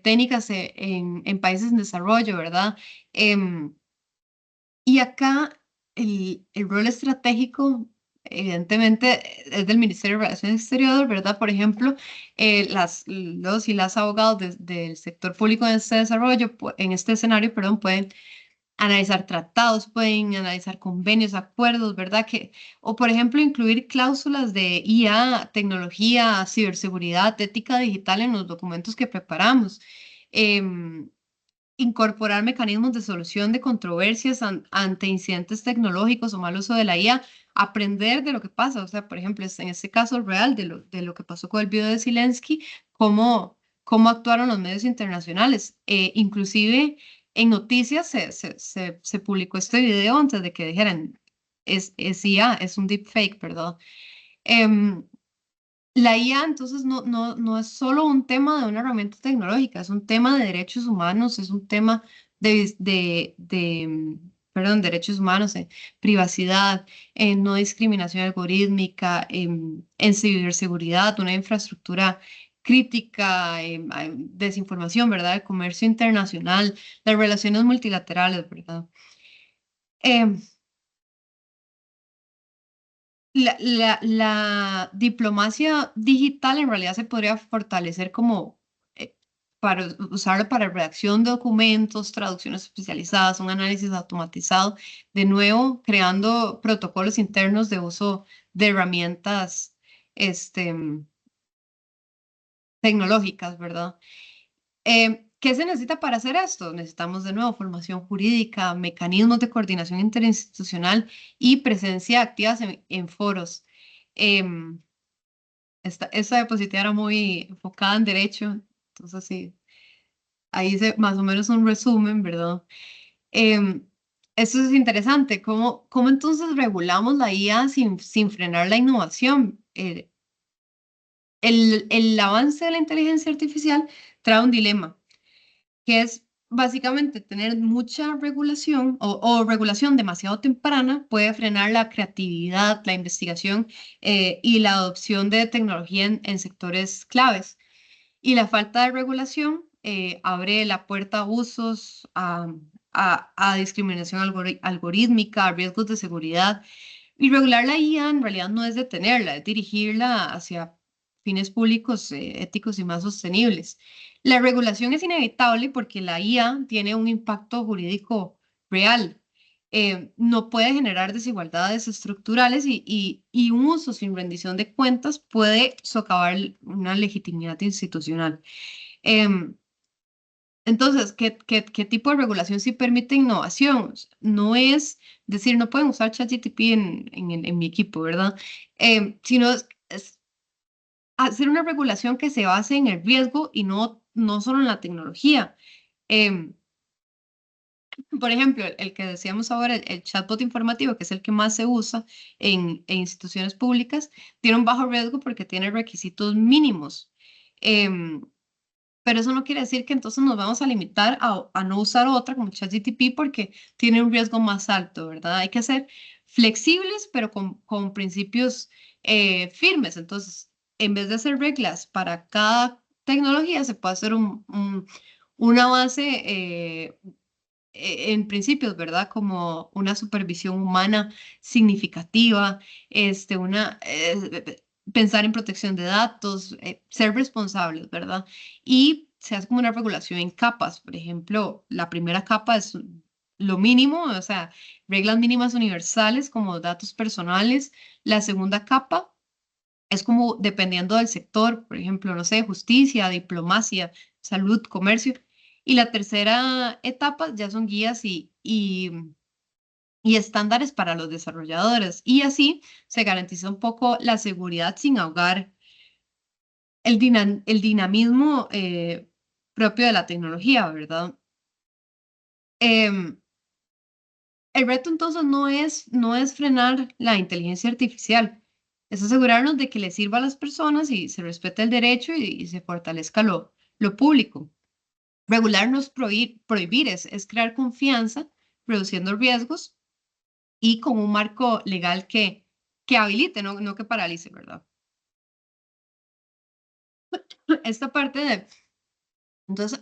técnicas en países en desarrollo, ¿verdad? Em, y acá el rol estratégico, evidentemente, es del Ministerio de Relaciones Exteriores, ¿verdad? Por ejemplo, los y las abogados del sector público en este desarrollo, en este escenario, perdón, pueden analizar tratados, pueden analizar convenios, acuerdos, ¿verdad? O, por ejemplo, incluir cláusulas de IA, tecnología, ciberseguridad, ética digital en los documentos que preparamos. Em, Incorporar mecanismos de solución de controversias ante incidentes tecnológicos o mal uso de la IA, aprender de lo que pasa. O sea, por ejemplo, en este caso real de lo que pasó con el video de Zelensky, cómo actuaron los medios internacionales. Inclusive en noticias se publicó este video antes de que dijeran, es IA, es un deepfake, ¿verdad? Em, la IA entonces no es solo un tema de una herramienta tecnológica, es un tema de derechos humanos, es un tema perdón, derechos humanos, privacidad, no discriminación algorítmica, en ciberseguridad, una infraestructura crítica, desinformación, ¿verdad? El comercio internacional, las relaciones multilaterales, ¿verdad? Em, la diplomacia digital en realidad se podría fortalecer como para usarlo para redacción de documentos, traducciones especializadas, un análisis automatizado, de nuevo creando protocolos internos de uso de herramientas este, tecnológicas, ¿verdad? ¿Qué se necesita para hacer esto? Necesitamos de nuevo formación jurídica, mecanismos de coordinación interinstitucional y presencia activa en foros. Em, esta diapositiva era muy enfocada en derecho, entonces sí, ahí hice más o menos un resumen, ¿verdad? Em, Esto es interesante, ¿cómo entonces regulamos la IA sin frenar la innovación? El avance de la inteligencia artificial trae un dilema, que es básicamente tener mucha regulación o regulación demasiado temprana puede frenar la creatividad, la investigación, y la adopción de tecnología en sectores claves. Y la falta de regulación abre la puerta a usos, a discriminación algorítmica, a riesgos de seguridad. Y regular la IA en realidad no es detenerla, es dirigirla hacia fines públicos, éticos y más sostenibles. La regulación es inevitable porque la IA tiene un impacto jurídico real. No puede generar desigualdades estructurales y un uso sin rendición de cuentas puede socavar una legitimidad institucional. Em, entonces, ¿qué tipo de regulación sí permite innovación? O sea, no es decir, no pueden usar ChatGPT en mi equipo, ¿verdad? Sino es hacer una regulación que se base en el riesgo y no solo en la tecnología. Em, por ejemplo, el que decíamos ahora, el chatbot informativo, que es el que más se usa en instituciones públicas, tiene un bajo riesgo porque tiene requisitos mínimos. Em, pero eso no quiere decir que entonces nos vamos a limitar a no usar otra como ChatGPT porque tiene un riesgo más alto, ¿verdad? Hay que ser flexibles, pero con principios firmes. Entonces, en vez de hacer reglas para cada tecnología, se puede hacer una base en principios, ¿verdad? Como una supervisión humana significativa, pensar en protección de datos, ser responsables, ¿verdad? Y se hace como una regulación en capas. Por ejemplo, la primera capa es lo mínimo, o sea, reglas mínimas universales como datos personales. La segunda capa es como dependiendo del sector, por ejemplo, no sé, justicia, diplomacia, salud, comercio. Y la tercera etapa ya son guías y estándares para los desarrolladores. Y así se garantiza un poco la seguridad sin ahogar el dinamismo propio de la tecnología, ¿verdad? Em, el reto entonces no es frenar la inteligencia artificial, es asegurarnos de que le sirva a las personas y se respete el derecho y se fortalezca lo público. Regular no es prohibir, es crear confianza, reduciendo riesgos y con un marco legal que habilite, no que paralice, ¿verdad? Esta parte de, entonces,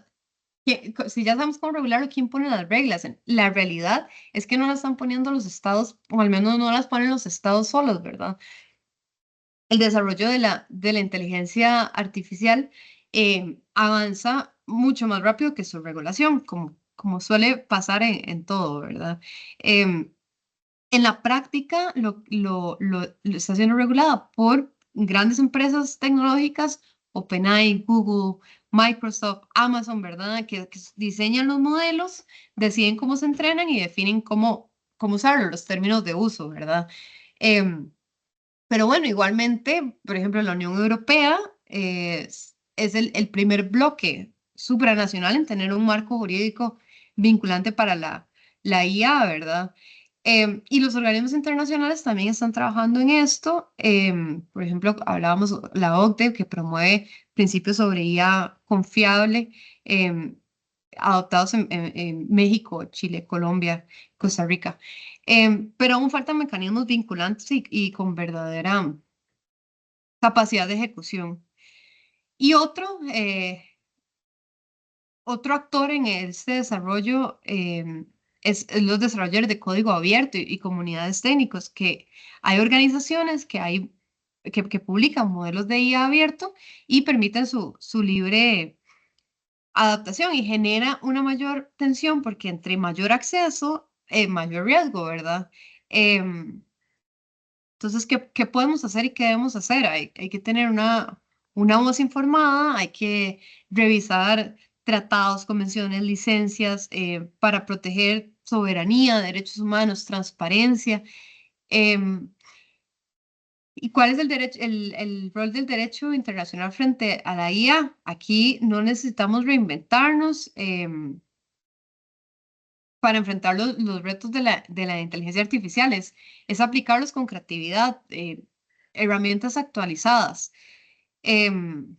si ya sabemos cómo regularlo, ¿quién pone las reglas? La realidad es que no las están poniendo los estados, o al menos no las ponen los estados solos, ¿verdad? El desarrollo de la inteligencia artificial avanza mucho más rápido que su regulación, como suele pasar en todo, ¿verdad? En la práctica lo está siendo regulada por grandes empresas tecnológicas, OpenAI, Google, Microsoft, Amazon, ¿verdad? Que diseñan los modelos, deciden cómo se entrenan y definen cómo usarlos, los términos de uso, ¿verdad? Pero bueno, igualmente, por ejemplo, la Unión Europea es el primer bloque supranacional en tener un marco jurídico vinculante para la IA, ¿verdad? Y los organismos internacionales también están trabajando en esto. Por ejemplo, hablábamos la OCDE, que promueve principios sobre IA confiable, em, adoptados en México, Chile, Colombia, Costa Rica. Pero aún faltan mecanismos vinculantes y con verdadera capacidad de ejecución. Y otro actor en este desarrollo es los desarrolladores de código abierto y comunidades técnicos, que hay organizaciones que publican modelos de IA abierto y permiten su libre adaptación y genera una mayor tensión porque entre mayor acceso, mayor riesgo, ¿verdad? Entonces, ¿qué podemos hacer y qué debemos hacer? Hay que tener una voz informada, hay que revisar tratados, convenciones, licencias para proteger soberanía, derechos humanos, transparencia. em, ¿Y cuál es el rol del derecho internacional frente a la IA? Aquí no necesitamos reinventarnos. Para enfrentar los retos de la inteligencia artificial es aplicarlos con creatividad, herramientas actualizadas. Em,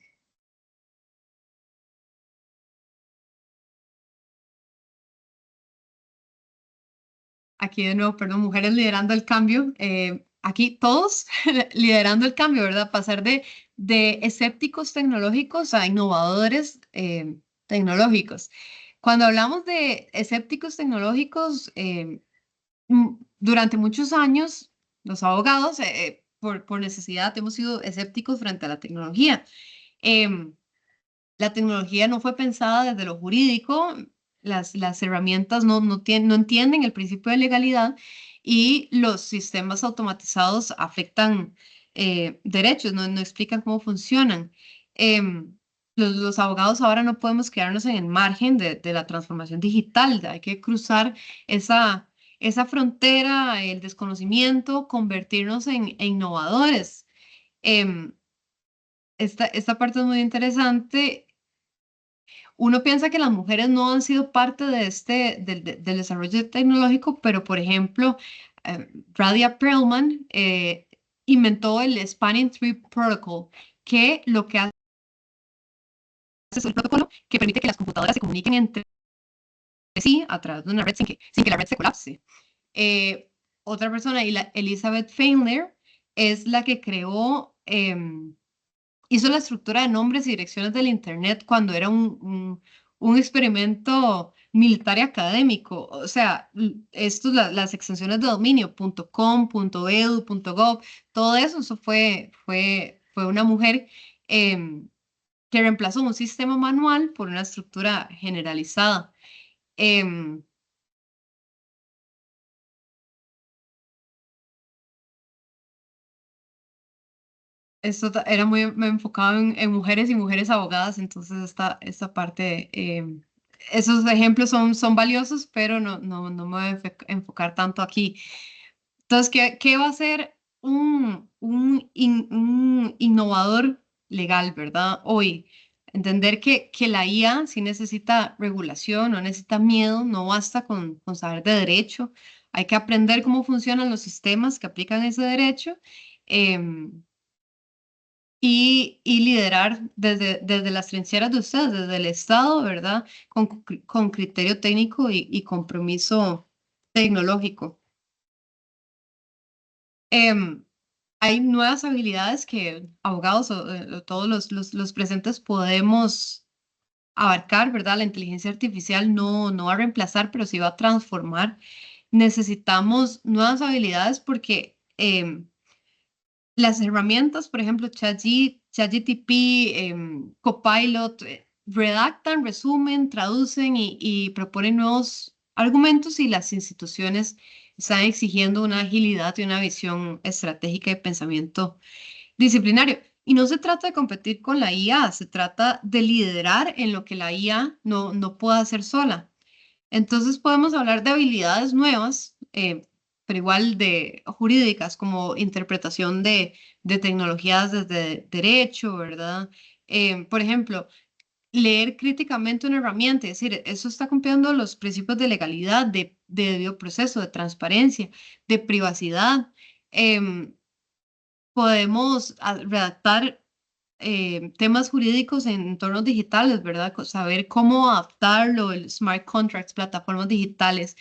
Aquí de nuevo, perdón, mujeres liderando el cambio. Aquí todos liderando el cambio, ¿verdad? Pasar de escépticos tecnológicos a innovadores tecnológicos. Cuando hablamos de escépticos tecnológicos, durante muchos años, los abogados, por necesidad, hemos sido escépticos frente a la tecnología. Em, la tecnología no fue pensada desde lo jurídico, las herramientas no entienden el principio de legalidad y los sistemas automatizados afectan derechos, no explican cómo funcionan. Em, los abogados ahora no podemos quedarnos en el margen de la transformación digital, hay que cruzar esa frontera, el desconocimiento, convertirnos en innovadores. Em, esta parte es muy interesante. Uno piensa que las mujeres no han sido parte de del desarrollo tecnológico, pero por ejemplo, Radia Perlman inventó el Spanning Tree Protocol, que lo que hace es un protocolo que permite que las computadoras se comuniquen entre sí a través de una red sin que la red se colapse. Otra persona, Elizabeth Feinler, es la que creó, hizo la estructura de nombres y direcciones del Internet cuando era un un experimento militar y académico. O sea, las extensiones de dominio, .com, .edu, .gov, todo eso fue una mujer que reemplazó un sistema manual por una estructura generalizada. Em, era muy enfocado en mujeres y mujeres abogadas, entonces esta parte, esos ejemplos son valiosos, pero no me voy a enfocar tanto aquí. Entonces, ¿qué va a ser un innovador legal, verdad? Hoy, entender que la IA sí necesita regulación, no necesita miedo, no basta con saber de derecho, hay que aprender cómo funcionan los sistemas que aplican ese derecho. em, y liderar desde las trincheras de ustedes, desde el Estado, ¿verdad? Con criterio técnico y compromiso tecnológico. Hay nuevas habilidades que abogados o todos los presentes podemos abarcar, ¿verdad? La inteligencia artificial no va a reemplazar, pero sí va a transformar. Necesitamos nuevas habilidades porque las herramientas, por ejemplo, ChatGPT, Copilot, redactan, resumen, traducen y proponen nuevos argumentos y las instituciones están exigiendo una agilidad y una visión estratégica de pensamiento disciplinario. Y no se trata de competir con la IA, se trata de liderar en lo que la IA no puede hacer sola. Entonces podemos hablar de habilidades nuevas, pero igual de jurídicas, como interpretación de tecnologías desde derecho, ¿verdad? Por ejemplo, leer críticamente una herramienta, es decir, eso está cumpliendo los principios de legalidad, de debido proceso, de transparencia, de privacidad. Em, Podemos redactar temas jurídicos en entornos digitales, ¿verdad? Saber cómo adaptarlo, el smart contracts, plataformas digitales,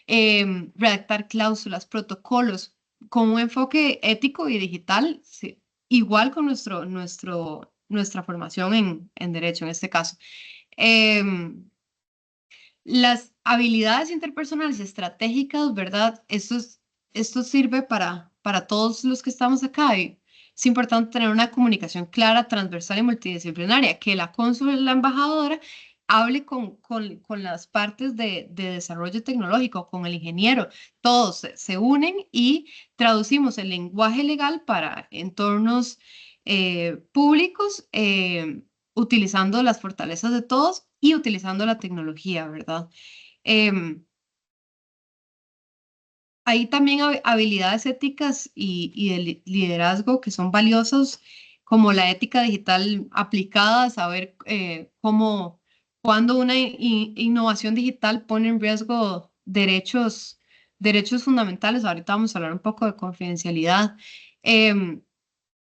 redactar cláusulas, protocolos, con un enfoque ético y digital, sí, igual con nuestra formación en derecho en este caso. Em, las habilidades interpersonales y estratégicas, ¿verdad? Esto sirve para todos los que estamos acá. Y es importante tener una comunicación clara, transversal y multidisciplinaria, que la cónsul y la embajadora hable con las partes de desarrollo tecnológico, con el ingeniero. Todos se unen y traducimos el lenguaje legal para entornos públicos, utilizando las fortalezas de todos y utilizando la tecnología, ¿verdad? Em, Hay también habilidades éticas y de liderazgo que son valiosos, como la ética digital aplicada, saber cuando una innovación digital pone en riesgo derechos fundamentales. Ahorita vamos a hablar un poco de confidencialidad. Em,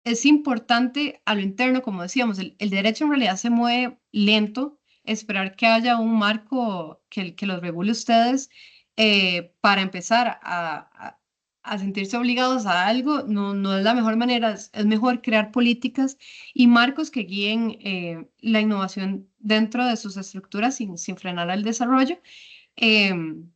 es importante a lo interno, como decíamos, el derecho en realidad se mueve lento, esperar que haya un marco que los regule ustedes para empezar a sentirse obligados a algo, no es la mejor manera, es mejor crear políticas y marcos que guíen la innovación dentro de sus estructuras sin frenar el desarrollo. Em,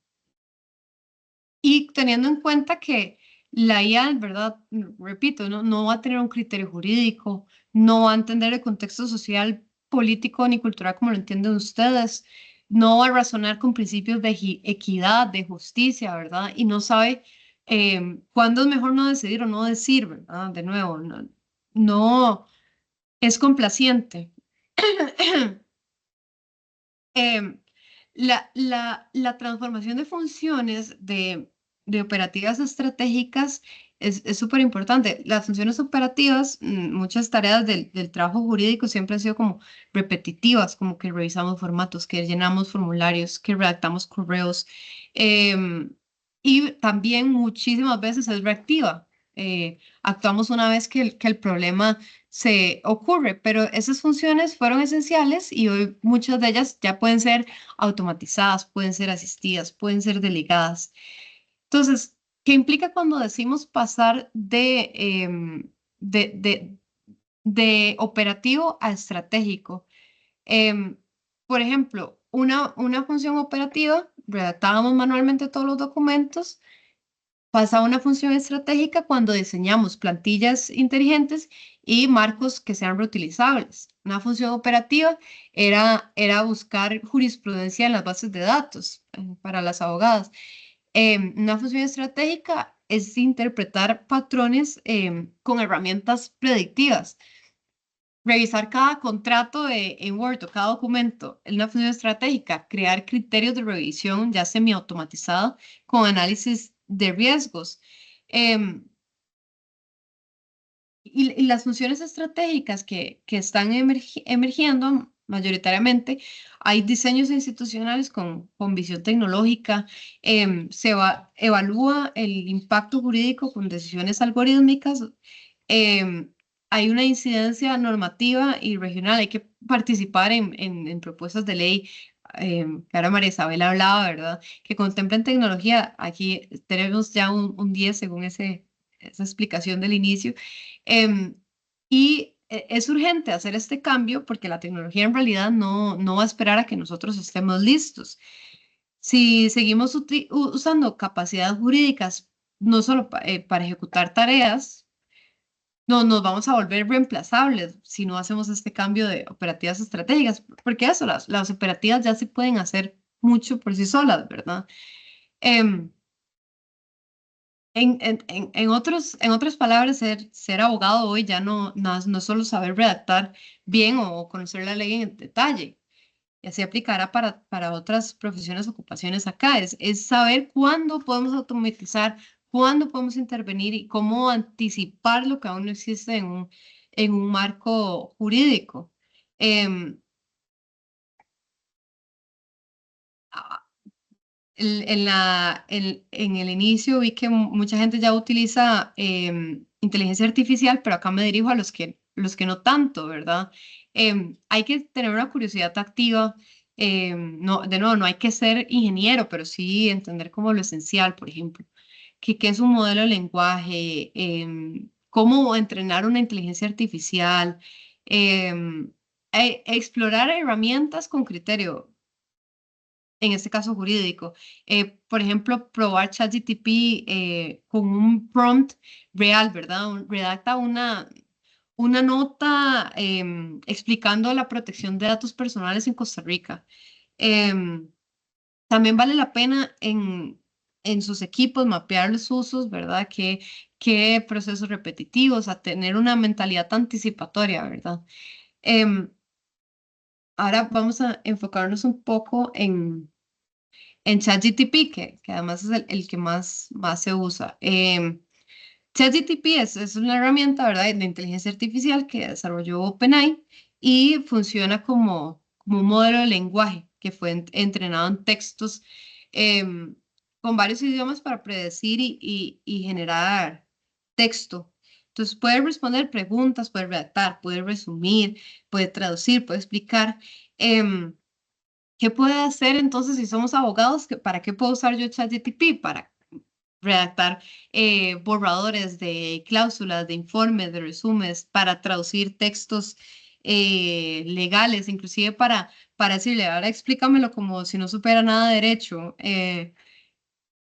y teniendo en cuenta que la IA, ¿verdad? Repito, no va a tener un criterio jurídico, no va a entender el contexto social, político ni cultural como lo entienden ustedes, no va a razonar con principios de equidad, de justicia, ¿verdad? Y no sabe cuándo es mejor no decidir o no decir, ¿verdad? De nuevo, no es complaciente. Em, la transformación de funciones de operativas estratégicas es súper importante. Las funciones operativas, muchas tareas del trabajo jurídico siempre han sido como repetitivas, como que revisamos formatos, que llenamos formularios, que redactamos correos. em, y también muchísimas veces es reactiva. Actuamos una vez que el problema se ocurre, pero esas funciones fueron esenciales y hoy muchas de ellas ya pueden ser automatizadas, pueden ser asistidas, pueden ser delegadas. Entonces, ¿qué implica cuando decimos pasar de, de, de operativo a estratégico? Em, por ejemplo, una función operativa, redactábamos manualmente todos los documentos, pasaba a una función estratégica cuando diseñamos plantillas inteligentes y marcos que sean reutilizables. Una función operativa era buscar jurisprudencia en las bases de datos para las abogadas. Una función estratégica es interpretar patrones con herramientas predictivas. Revisar cada contrato en Word o cada documento en una función estratégica, crear criterios de revisión ya semiautomatizado con análisis de riesgos. Em, y las funciones estratégicas que están emergiendo mayoritariamente, hay diseños institucionales con visión tecnológica, evalúa el impacto jurídico con decisiones algorítmicas, em, hay una incidencia normativa y regional, hay que participar en propuestas de ley. Que ahora María Isabel hablaba, ¿verdad? Que contemplan tecnología. Aquí tenemos ya un 10 según esa explicación del inicio. Es urgente hacer este cambio porque la tecnología en realidad no va a esperar a que nosotros estemos listos. Si seguimos usando capacidades jurídicas no solo para ejecutar tareas, no nos vamos a volver reemplazables si no hacemos este cambio de operativas estratégicas, porque eso, las operativas ya se pueden hacer mucho por sí solas, ¿verdad? Em, en otras palabras, ser abogado hoy ya no es solo saber redactar bien o conocer la ley en detalle. Y así aplicará para otras profesiones, ocupaciones acá. Es saber cuándo podemos automatizar, cuándo podemos intervenir y cómo anticipar lo que aún no existe en un marco jurídico. Em, en el inicio vi que mucha gente ya utiliza inteligencia artificial, pero acá me dirijo a los que no tanto, ¿verdad? Hay que tener una curiosidad activa. No, de nuevo, no hay que ser ingeniero, pero sí entender como lo esencial, por ejemplo, qué es un modelo de lenguaje, cómo entrenar una inteligencia artificial, explorar herramientas con criterio en este caso jurídico. Por ejemplo, probar ChatGPT con un prompt real, ¿verdad? Redacta una nota explicando la protección de datos personales en Costa Rica. Em, También vale la pena en sus equipos mapear los usos, ¿verdad? Qué procesos repetitivos, a tener una mentalidad anticipatoria, ¿verdad? Em, Ahora vamos a enfocarnos un poco en ChatGPT, que además es el que más se usa. ChatGPT es una herramienta, ¿verdad?, de inteligencia artificial que desarrolló OpenAI y funciona como un modelo de lenguaje que fue entrenado en textos em, con varios idiomas para predecir y generar texto. Entonces puede responder preguntas, puede redactar, puede resumir, puede traducir, puede explicar. em, ¿Qué puede hacer entonces si somos abogados? ¿Para qué puedo usar yo ChatGPT? Para redactar borradores de cláusulas, de informes, de resúmenes, para traducir textos legales, inclusive para decirle, ahora explícamelo como si no supiera nada de derecho,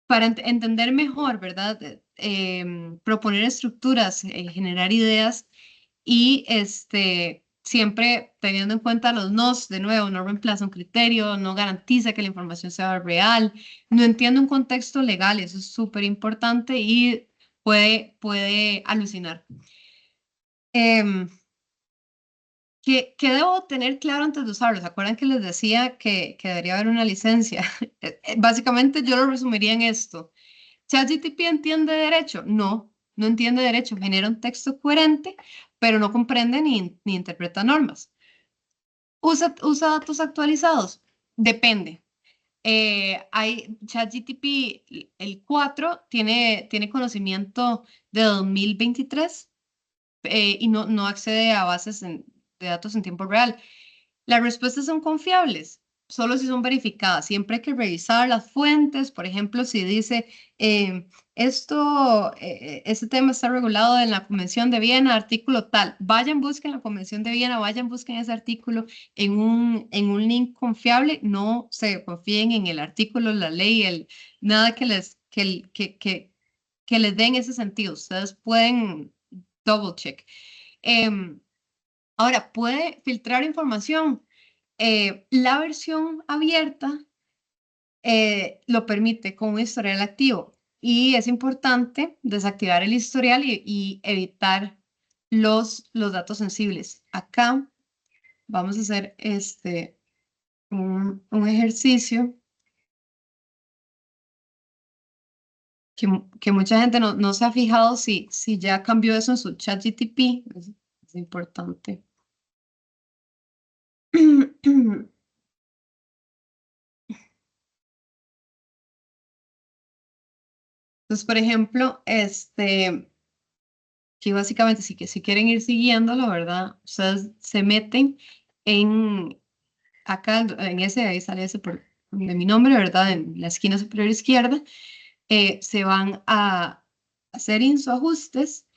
para entender mejor, ¿verdad? Proponer estructuras, generar ideas y siempre teniendo en cuenta los nos, de nuevo, no reemplaza un criterio, no garantiza que la información sea real, no entiende un contexto legal, eso es súper importante y puede alucinar. ¿Qué debo tener claro antes de usarlo? ¿Se acuerdan que les decía que debería haber una licencia? Básicamente yo lo resumiría en esto. ¿ChatGPT entiende derecho? No entiende derecho. Genera un texto coherente, pero no comprende ni interpreta normas. ¿Usa datos actualizados? Depende. ChatGPT, el 4, tiene conocimiento de 2023 y no accede a bases de datos en tiempo real. ¿Las respuestas son confiables? solo si son verificadas. Siempre hay que revisar las fuentes. Por ejemplo, si dice este tema está regulado en la Convención de Viena, artículo tal. Vayan, busquen la Convención de Viena, vayan, busquen ese artículo en un link confiable. No se confíen en el artículo, la ley, nada que les den ese sentido. Ustedes pueden double check. Ahora, puede filtrar información. La versión abierta lo permite con un historial activo y es importante desactivar el historial y evitar los datos sensibles. Acá vamos a hacer un ejercicio que mucha gente no se ha fijado si ya cambió eso en su ChatGPT. Es importante. Entonces, por ejemplo, que básicamente si quieren ir siguiéndolo, ¿verdad? Ustedes se meten acá en ahí sale ese de mi nombre, ¿verdad? En la esquina superior izquierda, se van a hacer ajustes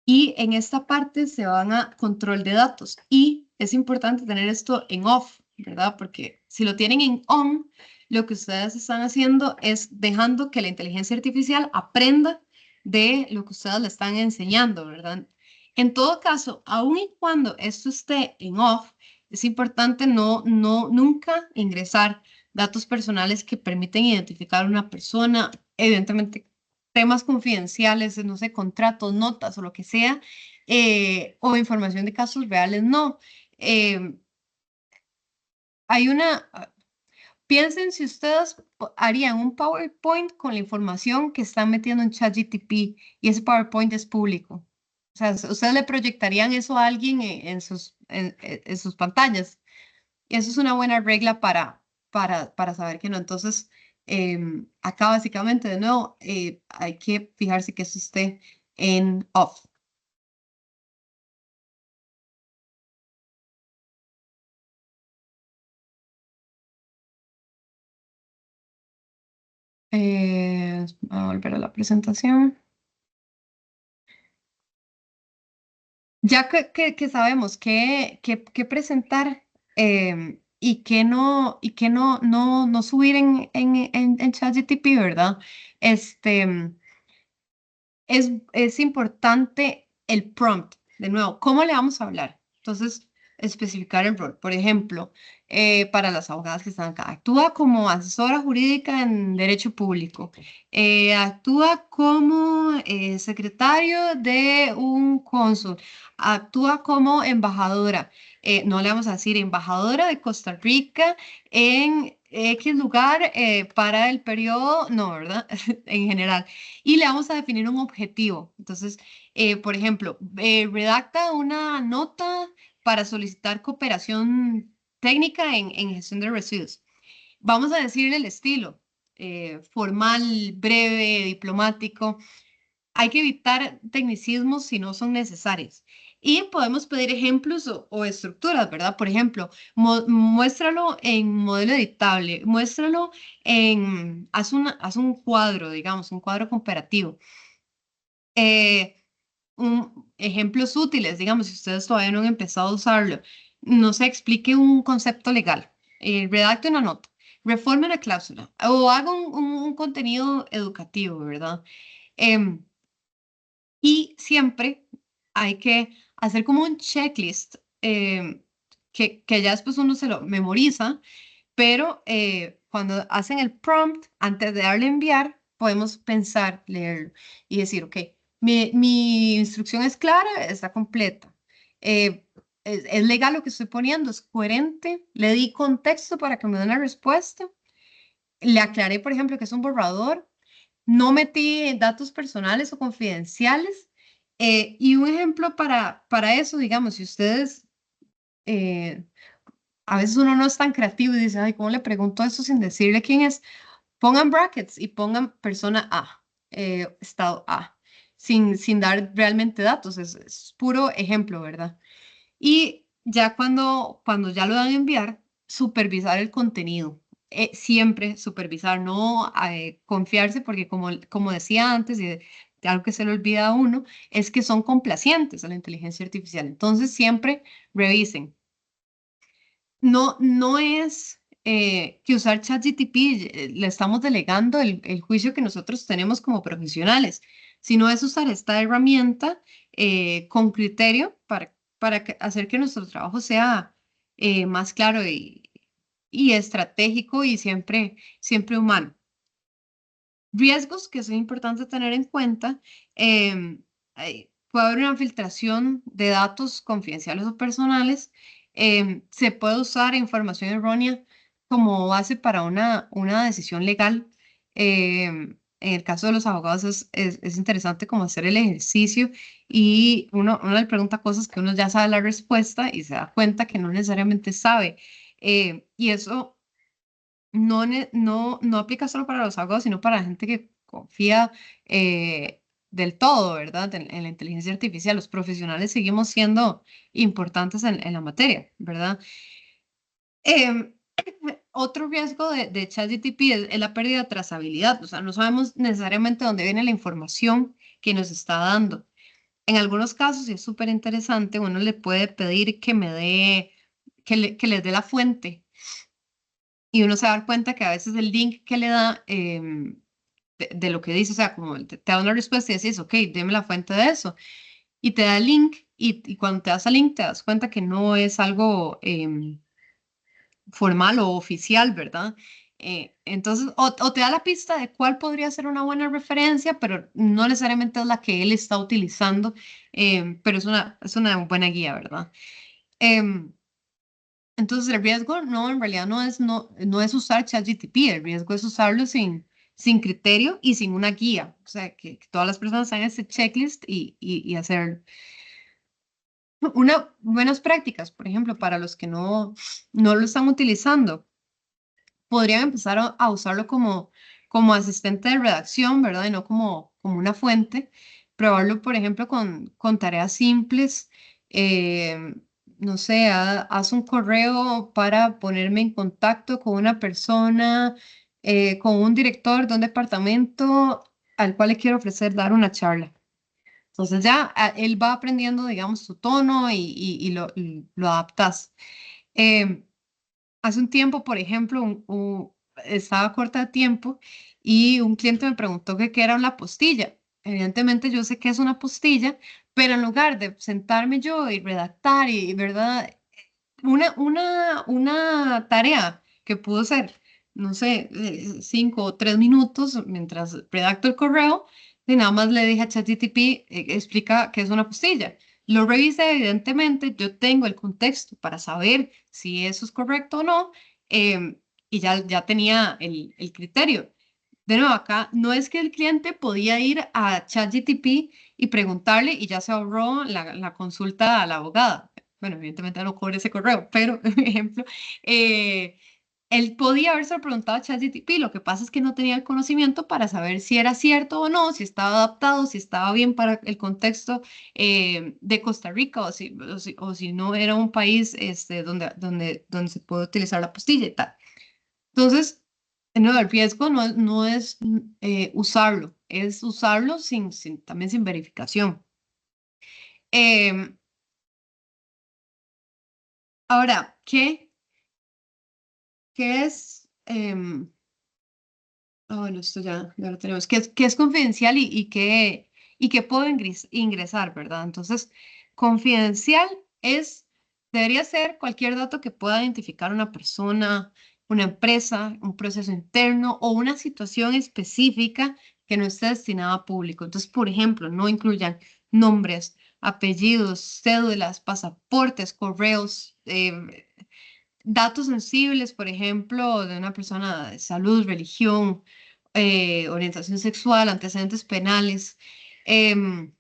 y en esta parte se van a control de datos. Y es importante tener esto en off, ¿verdad? Porque si lo tienen en on, lo que ustedes están haciendo es dejando que la inteligencia artificial aprenda de lo que ustedes le están enseñando, ¿verdad? En todo caso, aun y cuando esto esté en off, es importante nunca ingresar datos personales que permiten identificar a una persona, evidentemente temas confidenciales, no sé, contratos, notas o lo que sea, o información de casos reales, no. Hay piensen si ustedes harían un PowerPoint con la información que están metiendo en ChatGPT y ese PowerPoint es público. O sea, ustedes le proyectarían eso a alguien en sus pantallas. Y eso es una buena regla para saber que no. Entonces, acá básicamente, de nuevo, hay que fijarse que eso esté en off. Voy a volver a la presentación. Ya que sabemos qué presentar y qué no subir en ChatGPT, ¿verdad? Es importante el prompt. De nuevo, ¿cómo le vamos a hablar? Entonces, especificar el rol. Por ejemplo, para las abogadas que están acá, actúa como asesora jurídica en derecho público. Actúa como secretario de un cónsul. Actúa como embajadora. No le vamos a decir embajadora de Costa Rica en X lugar para el periodo, no, ¿verdad? En general. Y le vamos a definir un objetivo. Entonces, por ejemplo, redacta una nota para solicitar cooperación técnica en gestión de residuos. Vamos a decirle el estilo, formal, breve, diplomático. Hay que evitar tecnicismos si no son necesarios. Y podemos pedir ejemplos o estructuras, ¿verdad? Por ejemplo, muéstralo en modelo editable, muéstralo haz un cuadro, digamos, un cuadro comparativo. Ejemplos útiles, digamos, si ustedes todavía no han empezado a usarlo, no se explique un concepto legal, redacte una nota, reforme una cláusula o haga un contenido educativo, ¿verdad? Y siempre hay que hacer como un checklist que ya después uno se lo memoriza, pero cuando hacen el prompt, antes de darle a enviar, podemos pensar, leerlo y decir, ok, mi instrucción es clara, está completa. Es legal lo que estoy poniendo, es coherente, le di contexto para que me dé una respuesta. Le aclaré, por ejemplo, que es un borrador, no metí datos personales o confidenciales. Y un ejemplo para eso, digamos, si ustedes, a veces uno no es tan creativo y dice, ay, ¿cómo le pregunto eso sin decirle quién es? Pongan brackets y pongan persona A, estado A, sin dar realmente datos, es puro ejemplo, ¿verdad? Y ya cuando ya lo dan a enviar, supervisar el contenido. Siempre supervisar, no confiarse, porque como decía antes, y algo que se le olvida a uno, es que son complacientes a la inteligencia artificial. Entonces, siempre revisen. No es que usar ChatGPT le estamos delegando el juicio que nosotros tenemos como profesionales, sino es usar esta herramienta con criterio para hacer que nuestro trabajo sea más claro y estratégico y siempre humano. Riesgos que son importantes tener en cuenta. Puede haber una filtración de datos confidenciales o personales. Se puede usar información errónea como base para una decisión legal. En el caso de los abogados es interesante como hacer el ejercicio y uno le pregunta cosas que uno ya sabe la respuesta y se da cuenta que no necesariamente sabe. Y eso no aplica solo para los abogados, sino para la gente que confía del todo, ¿verdad? En la inteligencia artificial. Los profesionales seguimos siendo importantes en la materia, ¿verdad? Em, Otro riesgo de ChatGPT es la pérdida de trazabilidad. O sea, no sabemos necesariamente dónde viene la información que nos está dando. En algunos casos, y es súper interesante, uno le puede pedir que les dé la fuente y uno se da cuenta que a veces el link que le da de lo que dice, o sea, como te da una respuesta y decís, ok, deme la fuente de eso. Y te da el link y cuando te das el link te das cuenta que no es algo formal o oficial, ¿verdad? Entonces, o te da la pista de cuál podría ser una buena referencia, pero no necesariamente es la que él está utilizando, pero es una buena guía, ¿verdad? Em, entonces, el riesgo no, en realidad no es usar ChatGPT, el riesgo es usarlo sin criterio y sin una guía. O sea, que todas las personas hagan ese checklist y hacer buenas prácticas, por ejemplo, para los que no lo están utilizando. Podrían empezar a usarlo como asistente de redacción, ¿verdad? Y no como una fuente. Probarlo, por ejemplo, con tareas simples. eh, no sé, haz un correo para ponerme en contacto con una persona, con un director de un departamento al cual le quiero ofrecer dar una charla. Entonces ya él va aprendiendo, digamos, su tono y lo adaptas. Eh, Hace un tiempo, por ejemplo, estaba corta de tiempo y un cliente me preguntó que qué era una postilla. Evidentemente yo sé que es una postilla, pero en lugar de sentarme yo y redactar ¿verdad? Una tarea que pudo ser, no sé, 5 o 3 minutos mientras redacto el correo, y nada más le dije a ChatGPT, explica qué es una postilla. Lo revisé, evidentemente, yo tengo el contexto para saber si eso es correcto o no, y ya tenía el criterio. De nuevo, acá no es que el cliente podía ir a ChatGPT y preguntarle y ya se ahorró la consulta a la abogada. Bueno, evidentemente no cobré ese correo, pero, por ejemplo, eh, él podía haberse preguntado a ChatGPT. Lo que pasa es que no tenía el conocimiento para saber si era cierto o no, si estaba adaptado, si estaba bien para el contexto de Costa Rica o si no era un país donde se puede utilizar la postilla y tal. Entonces, no, el riesgo no es usarlo, es usarlo también sin verificación. Em, Ahora, ¿qué es? Bueno, esto ya lo tenemos. ¿Qué es confidencial y qué puedo ingresar, ¿verdad? Entonces, confidencial debería ser cualquier dato que pueda identificar una persona, una empresa, un proceso interno o una situación específica que no esté destinada a público. Entonces, por ejemplo, no incluyan nombres, apellidos, cédulas, pasaportes, correos, datos sensibles, por ejemplo, de una persona de salud, religión, orientación sexual, antecedentes penales, em,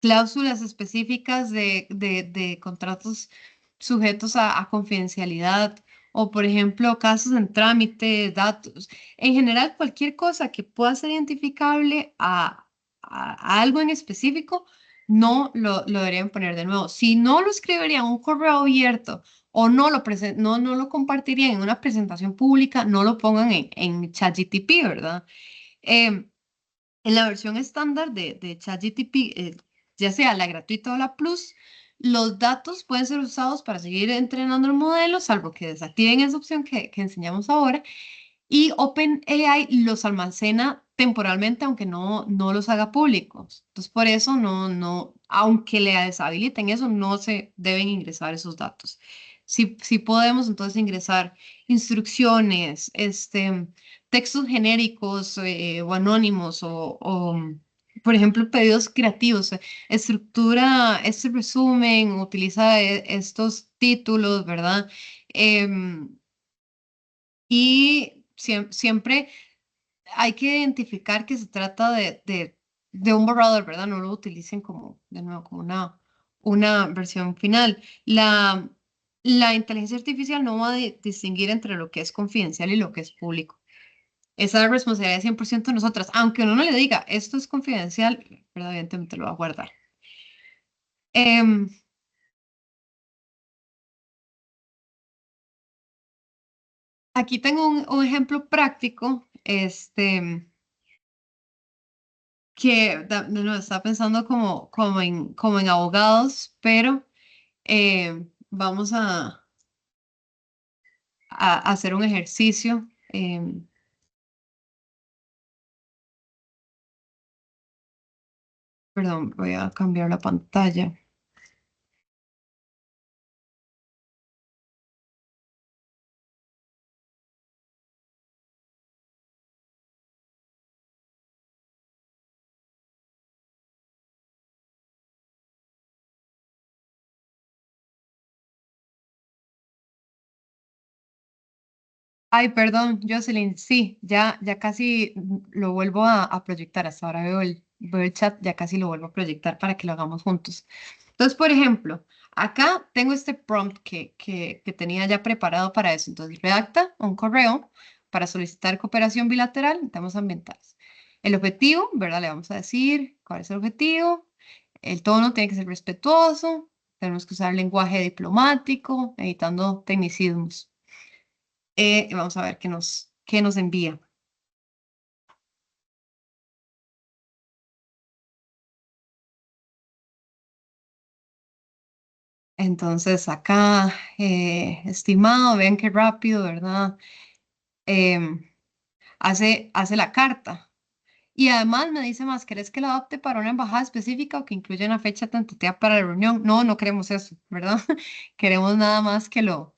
cláusulas específicas de contratos sujetos a confidencialidad o, por ejemplo, casos en trámite, datos. En general, cualquier cosa que pueda ser identificable a algo en específico, no lo deberían poner de nuevo. Si no lo escribirían un correo abierto o no no lo compartirían en una presentación pública, no lo pongan en ChatGPT, ¿verdad? En la versión estándar de ChatGPT, ya sea la gratuita o la Plus, los datos pueden ser usados para seguir entrenando el modelo, salvo que desactiven esa opción que enseñamos ahora. Y OpenAI los almacena temporalmente, aunque no los haga públicos. Entonces, por eso aunque le deshabiliten eso, no se deben ingresar esos datos. Si podemos entonces ingresar instrucciones, textos genéricos o anónimos por ejemplo, pedidos creativos, estructura este resumen, utiliza estos títulos, ¿verdad? Y siempre hay que identificar que se trata de un borrador, ¿verdad? No lo utilicen como, de nuevo, como una versión final. La inteligencia artificial no va a distinguir entre lo que es confidencial y lo que es público. Esa es responsabilidad 100% de nosotras. Aunque uno no le diga, esto es confidencial, ¿verdad? Evidentemente lo va a guardar. Em, Aquí tengo un ejemplo práctico, que no, estaba pensando como en abogados, pero vamos a hacer un ejercicio. Perdón, voy a cambiar la pantalla. Ay, perdón, Jocelyn, sí, ya casi lo vuelvo a proyectar. Hasta ahora veo el chat, ya casi lo vuelvo a proyectar para que lo hagamos juntos. Entonces, por ejemplo, acá tengo este prompt que tenía ya preparado para eso. Entonces, redacta un correo para solicitar cooperación bilateral en temas ambientales. El objetivo, ¿verdad? Le vamos a decir cuál es el objetivo. El tono tiene que ser respetuoso. Tenemos que usar lenguaje diplomático, evitando tecnicismos. Vamos a ver qué nos envía. Entonces, acá, estimado, vean qué rápido, ¿verdad? Em, hace la carta. Y además me dice más, ¿querés que la adopte para una embajada específica o que incluya una fecha tentativa para la reunión? No, no queremos eso, ¿verdad? Queremos nada más que lo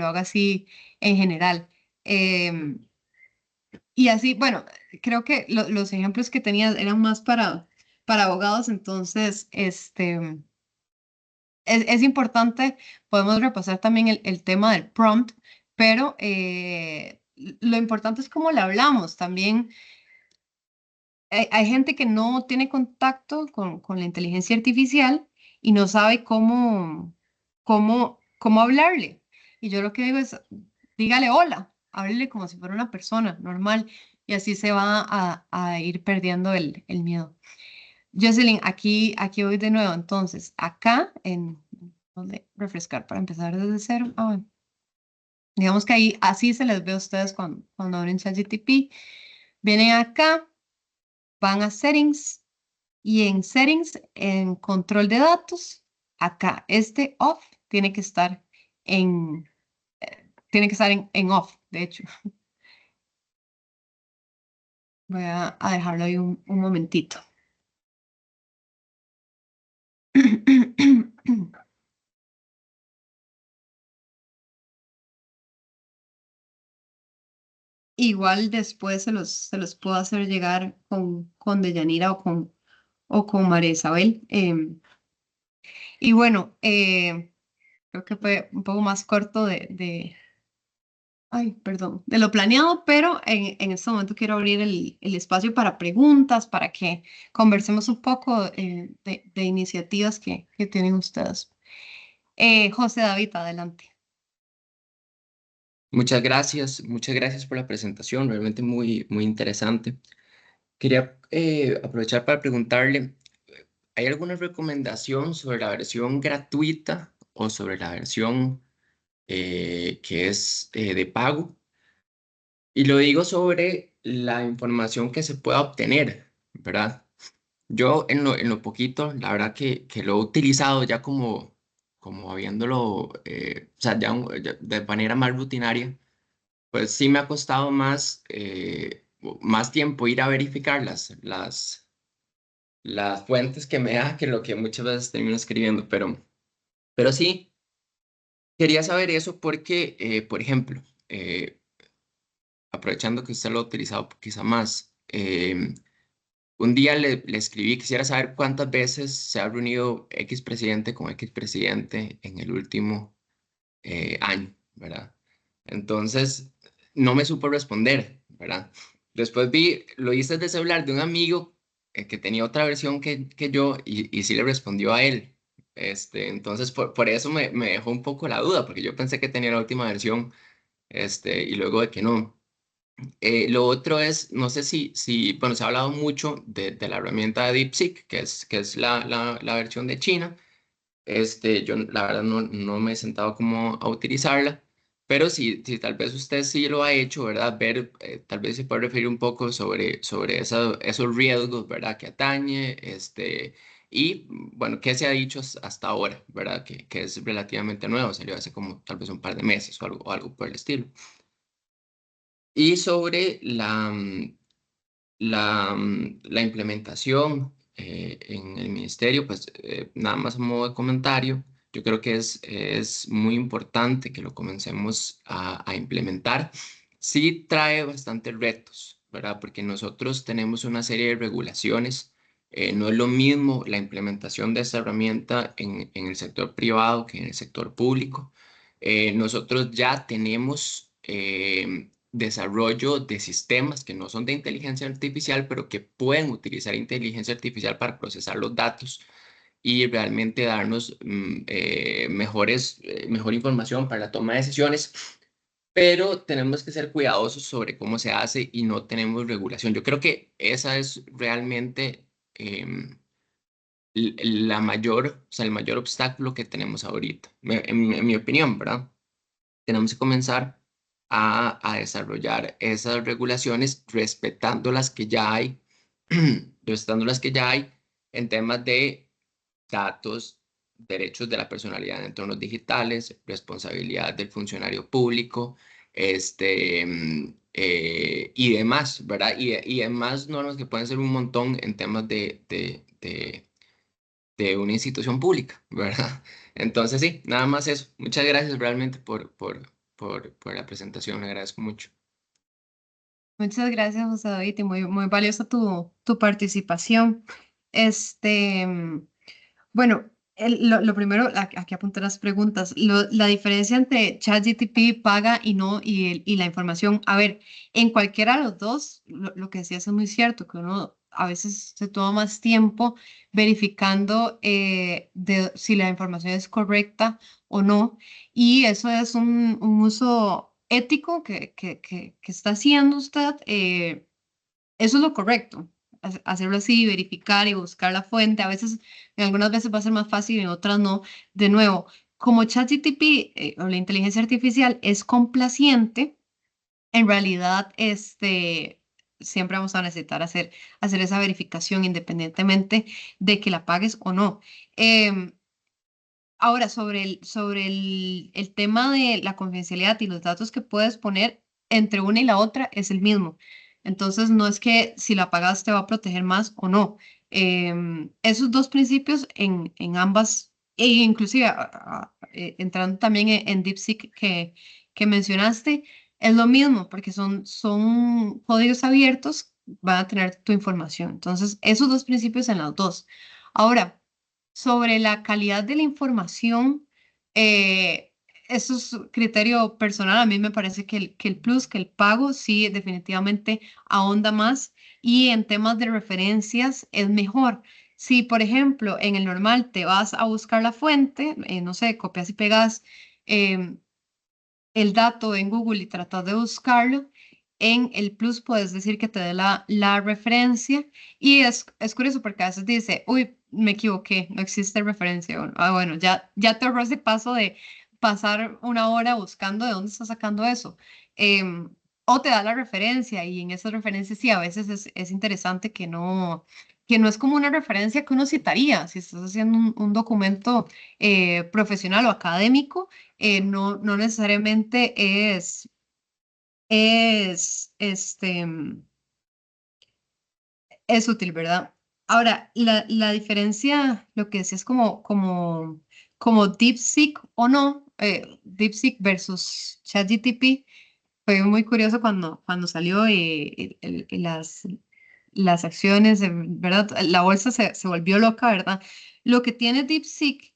haga así en general. Em, y así, bueno, creo que los ejemplos que tenía eran más para abogados, entonces, es importante, podemos repasar también el tema del prompt, pero lo importante es cómo le hablamos también. Hay gente que no tiene contacto con la inteligencia artificial y no sabe cómo hablarle. Y yo lo que digo es, dígale hola, háblele como si fuera una persona normal y así se va a ir perdiendo el miedo. Jocelyn, aquí voy de nuevo. Entonces, acá ¿dónde refrescar para empezar desde cero? Ah, bueno. Digamos que ahí así se les ve a ustedes cuando abren ChatGPT. Vienen acá, van a Settings y en Settings, en Control de Datos, acá este Off en, tiene que estar en Off, de hecho. Voy a dejarlo ahí un momentito. Igual después se los puedo hacer llegar con Deyanira o con María Isabel. Y bueno, creo que fue un poco más corto ay, perdón, de lo planeado, pero en este momento quiero abrir el espacio para preguntas, para que conversemos un poco de iniciativas que tienen ustedes. José David, adelante.
Muchas gracias por la presentación, realmente muy interesante. Quería aprovechar para preguntarle, ¿hay alguna recomendación sobre la versión gratuita o sobre la versión que es de pago. Y lo digo sobre la información que se pueda obtener, ¿verdad? Yo en lo poquito, la verdad que lo he utilizado ya como habiéndolo, o sea, ya de manera más rutinaria, pues sí me ha costado más tiempo ir a verificar las fuentes que me da que lo que muchas veces termino escribiendo, pero sí, quería saber eso porque, por ejemplo, aprovechando que usted lo ha utilizado quizá más, un día le escribí, quisiera saber cuántas veces se ha reunido X presidente con X presidente en el último año, ¿verdad? Entonces, no me supo responder, ¿verdad? Después lo hice desde celular de un amigo que tenía otra versión que yo y sí le respondió a él. Entonces, por eso me dejó un poco la duda, porque yo pensé que tenía la última versión, y luego de que no. Lo otro es, no sé bueno, se ha hablado mucho de la herramienta de DeepSeek, que es la versión de China. Yo la verdad no me he sentado como a utilizarla, pero si tal vez usted sí lo ha hecho, ¿verdad? Ver, tal vez se puede referir un poco sobre esos riesgos, ¿verdad? Que atañe, y bueno, qué se ha dicho hasta ahora, ¿verdad? Que es relativamente nuevo, salió hace como tal vez un par de meses o algo por el estilo. Y sobre la implementación en el ministerio, pues nada más a modo de comentario, yo creo que es muy importante que lo comencemos a implementar. Sí trae bastantes retos, ¿verdad? Porque nosotros tenemos una serie de regulaciones. No es lo mismo la implementación de esta herramienta en el sector privado que en el sector público. Nosotros ya tenemos desarrollo de sistemas que no son de inteligencia artificial, pero que pueden utilizar inteligencia artificial para procesar los datos y realmente darnos mejor información para la toma de decisiones. Pero tenemos que ser cuidadosos sobre cómo se hace y no tenemos regulación. Yo creo que esa es realmente o sea, el mayor obstáculo que tenemos ahorita, en mi opinión, ¿verdad? Tenemos que comenzar a desarrollar esas regulaciones respetando las que ya hay, respetando las que ya hay en temas de datos, derechos de la personalidad en entornos digitales, responsabilidad del funcionario público, y demás, ¿verdad? Y demás normas que pueden ser un montón en temas de una institución pública, ¿verdad? Entonces, sí, nada más eso. Muchas gracias realmente por la presentación, le agradezco mucho.
Muchas gracias, José David, y muy valiosa tu participación. Este, mm, bueno, lo primero, aquí apunté las preguntas. La diferencia entre ChatGPT paga y no, y la información. A ver, en cualquiera de los dos, lo que decías es muy cierto, que uno a veces se toma más tiempo verificando si la información es correcta o no. Y eso es un uso ético que está haciendo usted. Eso es lo correcto, hacerlo así, verificar y buscar la fuente. A veces, en algunas veces va a ser más fácil y en otras no. De nuevo, como ChatGPT o la inteligencia artificial es complaciente, en realidad siempre vamos a necesitar hacer esa verificación independientemente de que la pagues o no. Em, Ahora, sobre el tema de la confidencialidad y los datos que puedes poner entre una y la otra es el mismo. Entonces, no es que si la pagas te va a proteger más o no. Esos dos principios en ambas, e inclusive entrando también en DeepSeek que mencionaste, es lo mismo, porque son códigos abiertos, van a tener tu información. Entonces, esos dos principios en las dos. Ahora, sobre la calidad de la información, eso es criterio personal. A mí me parece que el plus, que el pago, sí, definitivamente ahonda más y en temas de referencias es mejor. Si, por ejemplo, en el normal te vas a buscar la fuente, no sé, copias y pegas em, el dato en Google y tratas de buscarlo, en el plus puedes decir que te dé la referencia y es curioso porque a veces dice, uy, me equivoqué, no existe referencia. Bueno, bueno, ya te ahorró ese paso pasar una hora buscando de dónde está sacando eso. O te da la referencia y en esas referencias sí, a veces es interesante que no es como una referencia que uno citaría. Si estás haciendo un documento profesional o académico, no necesariamente es, este, es útil, ¿verdad? Ahora, la diferencia, lo que decía es como DeepSeek o no, DeepSeek versus ChatGPT, fue muy curioso cuando salió las acciones, ¿verdad? La bolsa se volvió loca, ¿verdad? Lo que tiene DeepSeek,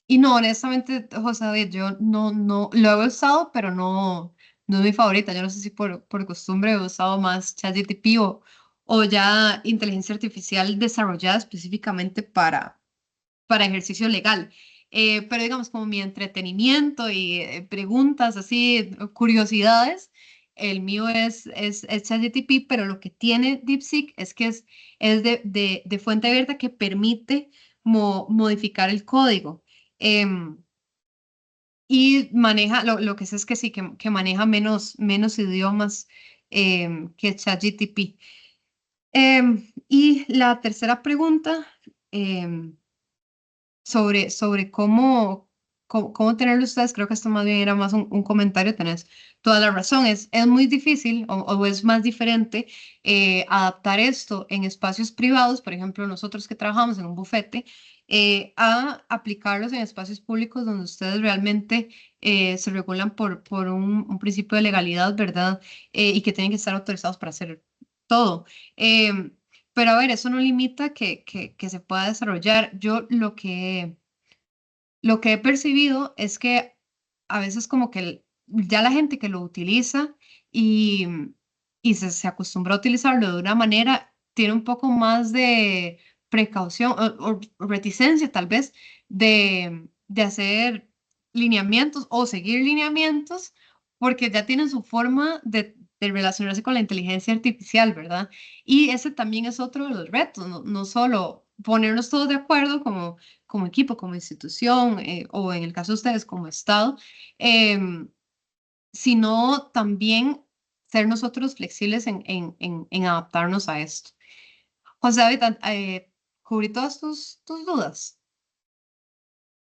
y no, honestamente, José David, yo no lo he usado, pero no es mi favorita. Yo no sé si por costumbre he usado más ChatGPT o ya inteligencia artificial desarrollada específicamente para ejercicio legal. Pero digamos, como mi entretenimiento y preguntas así, curiosidades, el mío es ChatGPT, pero lo que tiene DeepSeek es que es de fuente abierta que permite modificar el código. Em, y maneja, lo que sé es que sí, que maneja menos idiomas que ChatGPT. Y la tercera pregunta, em, sobre cómo tenerlo ustedes, creo que esto más bien era más un comentario, tenés toda la razón, es muy difícil o es más diferente adaptar esto en espacios privados, por ejemplo, nosotros que trabajamos en un bufete, a aplicarlos en espacios públicos donde ustedes realmente se regulan por un principio de legalidad, ¿verdad? Y que tienen que estar autorizados para hacer todo. Em, pero a ver, eso no limita que se pueda desarrollar. Yo lo que he percibido es que a veces como que ya la gente que lo utiliza y, y se acostumbró a utilizarlo de una manera, tiene un poco más de precaución o reticencia tal vez de hacer lineamientos o seguir lineamientos porque ya tienen su forma de relacionarse con la inteligencia artificial, ¿verdad? Y ese también es otro de los retos, no solo ponernos todos de acuerdo como equipo, como institución, o en el caso de ustedes como Estado, em, sino también ser nosotros flexibles en adaptarnos a esto. José David, ¿cubrí todas tus dudas?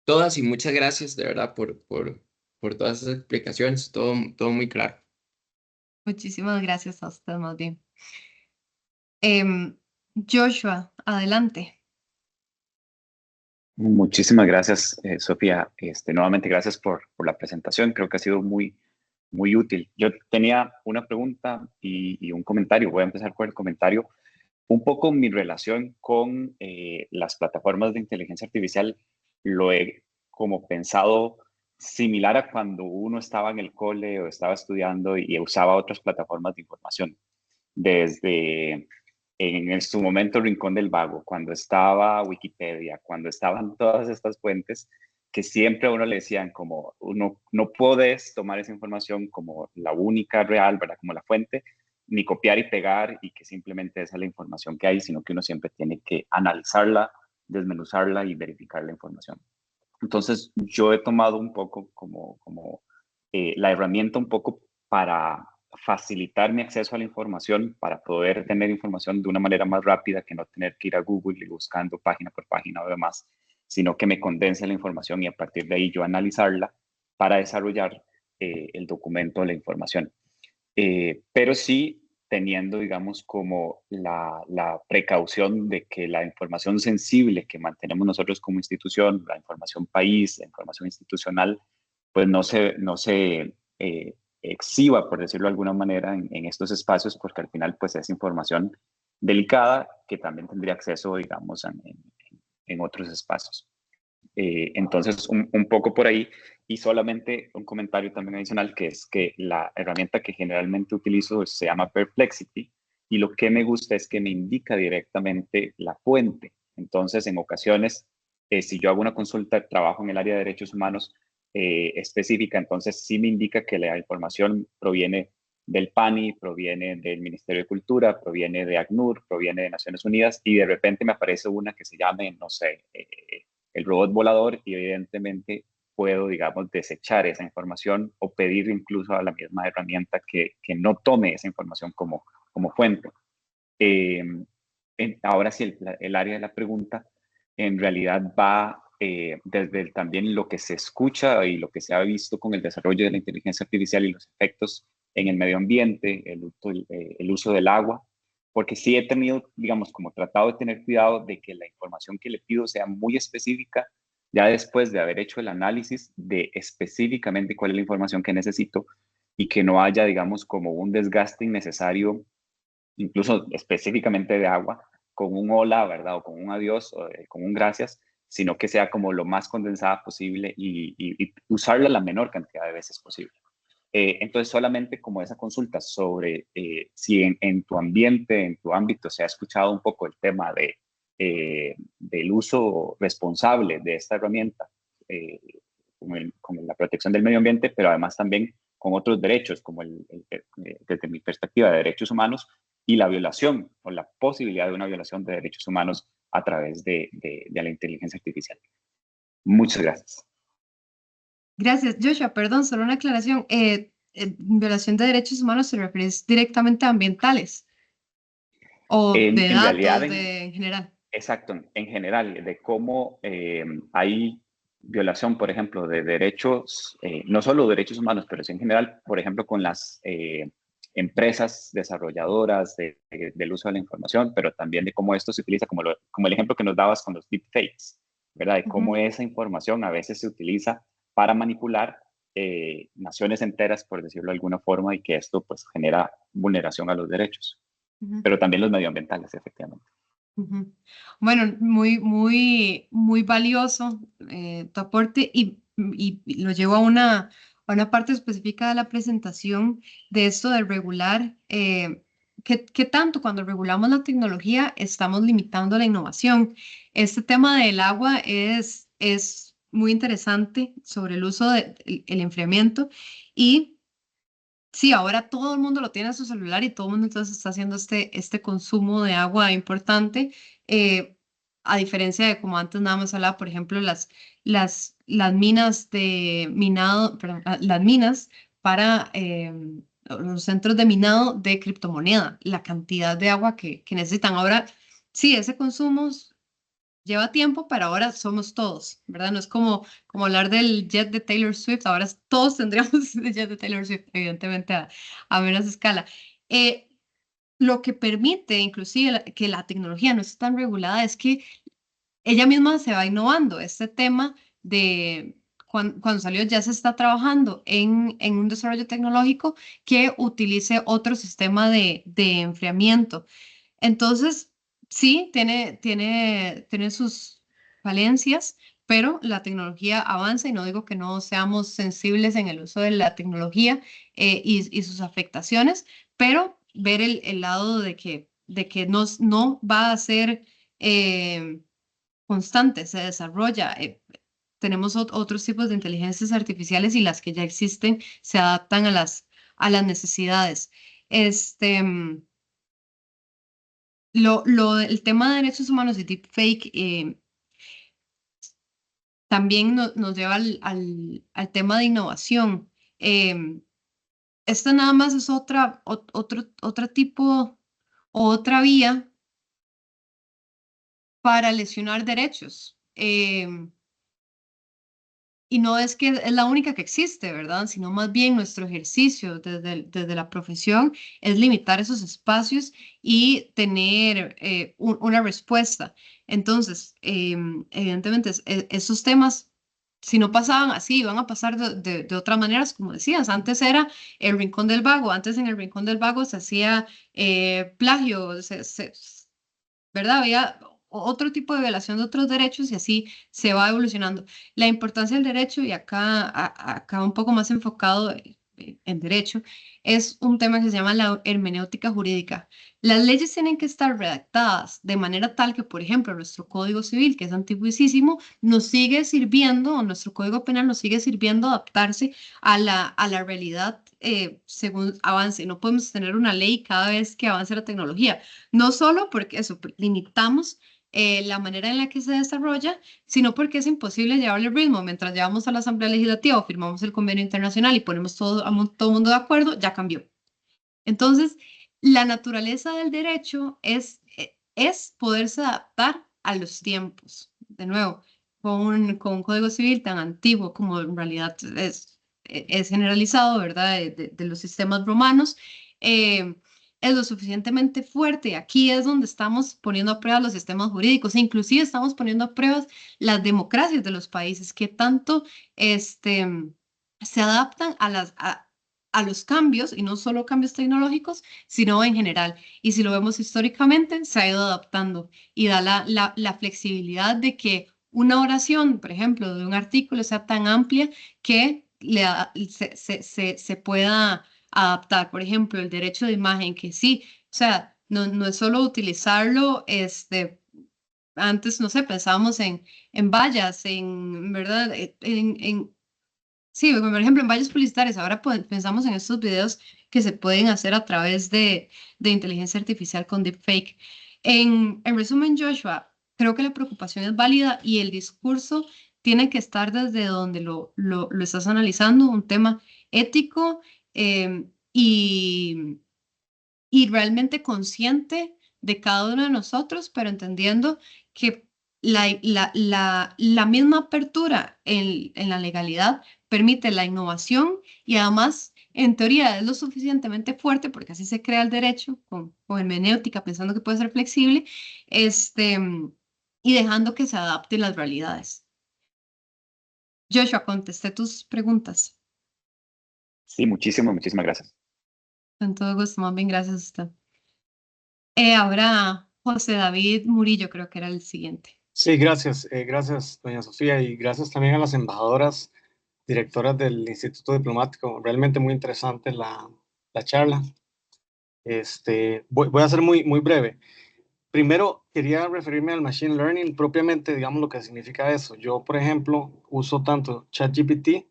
Todas y muchas gracias de verdad por todas esas explicaciones, todo muy claro.
Muchísimas gracias a usted más bien. Joshua, adelante.
Muchísimas gracias, Sofía. Nuevamente, gracias por la presentación. Creo que ha sido muy útil. Yo tenía una pregunta y un comentario. Voy a empezar con el comentario. Un poco mi relación con las plataformas de inteligencia artificial lo he como pensado similar a cuando uno estaba en el cole o estaba estudiando y usaba otras plataformas de información. Desde en su momento Rincón del Vago, cuando estaba Wikipedia, cuando estaban todas estas fuentes, que siempre a uno le decían como, uno no puedes tomar esa información como la única real, ¿verdad? Como la fuente, ni copiar y pegar y que simplemente esa es la información que hay, sino que uno siempre tiene que analizarla, desmenuzarla y verificar la información. Entonces, yo he tomado un poco como la herramienta un poco para facilitar mi acceso a la información, para poder tener información de una manera más rápida, que no tener que ir a Google y buscando página por página o demás, sino que me condense la información y a partir de ahí yo analizarla para desarrollar el documento o la información. Pero sí teniendo, digamos, como la precaución de que la información sensible que mantenemos nosotros como institución, la información país, la información institucional, pues no se exhiba, por decirlo de alguna manera, en estos espacios, porque al final pues es información delicada que también tendría acceso, digamos, en otros espacios. Entonces, un poco por ahí. Y solamente un comentario también adicional, que es que la herramienta que generalmente utilizo se llama Perplexity y lo que me gusta es que me indica directamente la fuente. Entonces, en ocasiones, si yo hago una consulta, trabajo en el área de derechos humanos específica, entonces sí me indica que la información proviene del PANI, proviene del Ministerio de Cultura, proviene de ACNUR, proviene de Naciones Unidas y de repente me aparece una que se llame, no sé, el robot volador y evidentemente puedo, digamos, desechar esa información o pedir incluso a la misma herramienta que no tome esa información como fuente. Ahora sí, el área de la pregunta en realidad va desde también lo que se escucha y lo que se ha visto con el desarrollo de la inteligencia artificial y los efectos en el medio ambiente, el uso del agua, porque sí he tenido, digamos, como tratado de tener cuidado de que la información que le pido sea muy específica, ya después de haber hecho el análisis de específicamente cuál es la información que necesito y que no haya, digamos, como un desgaste innecesario, incluso específicamente de agua, con un hola, ¿verdad? O con un adiós, o con un gracias, sino que sea como lo más condensada posible y usarla la menor cantidad de veces posible. Entonces, solamente como esa consulta sobre si en tu ambiente, en tu ámbito, se ha escuchado un poco el tema del uso responsable de esta herramienta con la protección del medio ambiente, pero además también con otros derechos, como desde mi perspectiva de derechos humanos, y la violación o la posibilidad de una violación de derechos humanos a través de la inteligencia artificial. Muchas gracias.
Gracias, Joshua. Perdón, solo una aclaración. Violación de derechos humanos se refiere directamente a ambientales o de
En
datos
realidad,
en general.
Exacto, en general, de cómo hay violación, por ejemplo, de derechos, no solo derechos humanos, pero sí en general, por ejemplo, con las empresas desarrolladoras del uso de la información, pero también de cómo esto se utiliza, como el ejemplo que nos dabas con los deepfakes, ¿verdad? De cómo esa información a veces se utiliza para manipular naciones enteras, por decirlo de alguna forma, y que esto pues genera vulneración a los derechos, pero también los medioambientales, efectivamente.
Bueno, muy valioso tu aporte y lo llevo a una parte específica de la presentación de esto de regular. ¿Qué tanto cuando regulamos la tecnología estamos limitando la innovación? Este tema del agua es muy interesante sobre el uso del enfriamiento y sí, ahora todo el mundo lo tiene en su celular y todo el mundo entonces está haciendo este consumo de agua importante, a diferencia de como antes nada más hablaba, por ejemplo, las minas de minado, perdón, las minas para los centros de minado de criptomoneda, la cantidad de agua que necesitan. Ahora, sí, ese consumo lleva tiempo, pero ahora somos todos, ¿verdad? No es como hablar del jet de Taylor Swift, ahora todos tendríamos el jet de Taylor Swift, evidentemente a menos escala. Lo que permite inclusive que la tecnología no esté tan regulada es que ella misma se va innovando. Este tema de cuando salió ya se está trabajando en un desarrollo tecnológico que utilice otro sistema de enfriamiento. Entonces, sí, tiene sus falencias, pero la tecnología avanza y no digo que no seamos sensibles en el uso de la tecnología y sus afectaciones, pero ver el lado de que no va a ser constante, se desarrolla. Tenemos otros tipos de inteligencias artificiales y las que ya existen se adaptan a las necesidades. El tema de derechos humanos y deepfake también nos lleva al tema de innovación. Esta nada más es otro tipo o otra vía para lesionar derechos. Y no es que es la única que existe, ¿verdad? Sino más bien nuestro ejercicio desde la profesión es limitar esos espacios y tener una respuesta. Entonces, evidentemente, esos temas, si no pasaban así, iban a pasar de otras maneras, como decías. Antes era el Rincón del Vago, antes en el Rincón del Vago se hacía plagio, ¿verdad? Había otro tipo de violación de otros derechos y así se va evolucionando. La importancia del derecho, y acá un poco más enfocado en derecho, es un tema que se llama la hermenéutica jurídica. Las leyes tienen que estar redactadas de manera tal que, por ejemplo, nuestro Código Civil, que es antiguísimo, nos sigue sirviendo, o nuestro Código Penal nos sigue sirviendo adaptarse a la realidad según avance. No podemos tener una ley cada vez que avance la tecnología. No solo porque eso, limitamos la manera en la que se desarrolla, sino porque es imposible llevarle el ritmo. Mientras llevamos a la Asamblea Legislativa o firmamos el convenio internacional y ponemos todo el mundo de acuerdo, ya cambió. Entonces, la naturaleza del derecho es poderse adaptar a los tiempos. De nuevo, con un código civil tan antiguo como en realidad es generalizado, ¿verdad? De los sistemas romanos, es lo suficientemente fuerte. Aquí es donde estamos poniendo a prueba los sistemas jurídicos, e inclusive estamos poniendo a prueba las democracias de los países, que tanto se adaptan a los cambios, y no solo cambios tecnológicos, sino en general. Y si lo vemos históricamente, se ha ido adaptando y da la flexibilidad de que una oración, por ejemplo, de un artículo sea tan amplia que se pueda adaptar. Por ejemplo, el derecho de imagen, que sí, o sea, no es solo utilizarlo, antes, no sé, pensábamos en vallas, ¿verdad? Sí, por ejemplo, en vallas publicitarias, ahora pensamos en estos videos que se pueden hacer a través de inteligencia artificial con deepfake. En resumen, Joshua, creo que la preocupación es válida y el discurso tiene que estar desde donde lo estás analizando, un tema ético y realmente consciente de cada uno de nosotros, pero entendiendo que la misma apertura en la legalidad permite la innovación y además, en teoría, es lo suficientemente fuerte, porque así se crea el derecho, con hermenéutica, pensando que puede ser flexible, y dejando que se adapten las realidades. Joshua, contesté tus preguntas.
Sí, muchísimas gracias.
Con todo gusto, más bien gracias a usted. Ahora, José David Murillo, creo que era el siguiente.
Sí, gracias. Gracias, doña Sofía, y gracias también a las embajadoras, directoras del Instituto Diplomático. Realmente muy interesante la charla. Voy a ser muy breve. Primero, quería referirme al Machine Learning, propiamente, digamos, lo que significa eso. Yo, por ejemplo, uso tanto ChatGPT,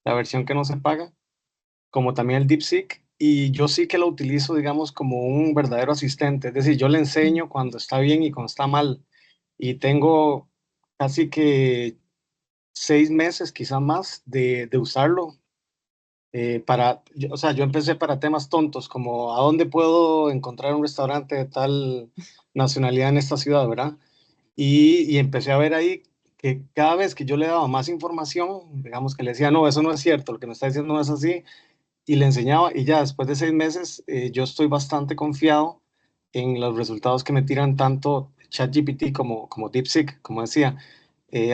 la versión que no se paga, como también el DeepSeek, y yo sí que lo utilizo, digamos, como un verdadero asistente. Es decir, yo le enseño cuando está bien y cuando está mal. Y tengo casi que 6 meses, quizá más, de usarlo. O sea, yo empecé para temas tontos, como a dónde puedo encontrar un restaurante de tal nacionalidad en esta ciudad, ¿verdad? Y empecé a ver ahí que cada vez que yo le daba más información, digamos que le decía, no, eso no es cierto, lo que me está diciendo no es así, y le enseñaba, y ya después de 6 meses, yo estoy bastante confiado en los resultados que me tiran tanto ChatGPT como DeepSeek, como decía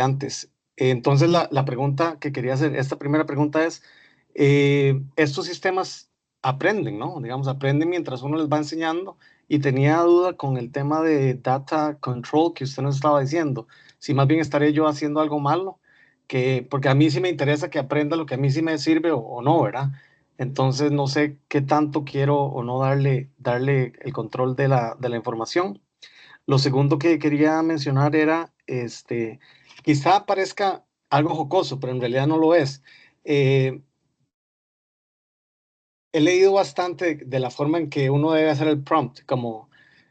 antes. Entonces, la pregunta que quería hacer, esta primera pregunta es, estos sistemas aprenden, ¿no? Digamos, aprenden mientras uno les va enseñando, y tenía duda con el tema de data control que usted nos estaba diciendo, si más bien estaré yo haciendo algo malo, porque a mí sí me interesa que aprenda lo que a mí sí me sirve o no, ¿verdad? Entonces no sé qué tanto quiero o no darle el control de la información. Lo segundo que quería mencionar era, quizá parezca algo jocoso, pero en realidad no lo es. He leído bastante de la forma en que uno debe hacer el prompt, como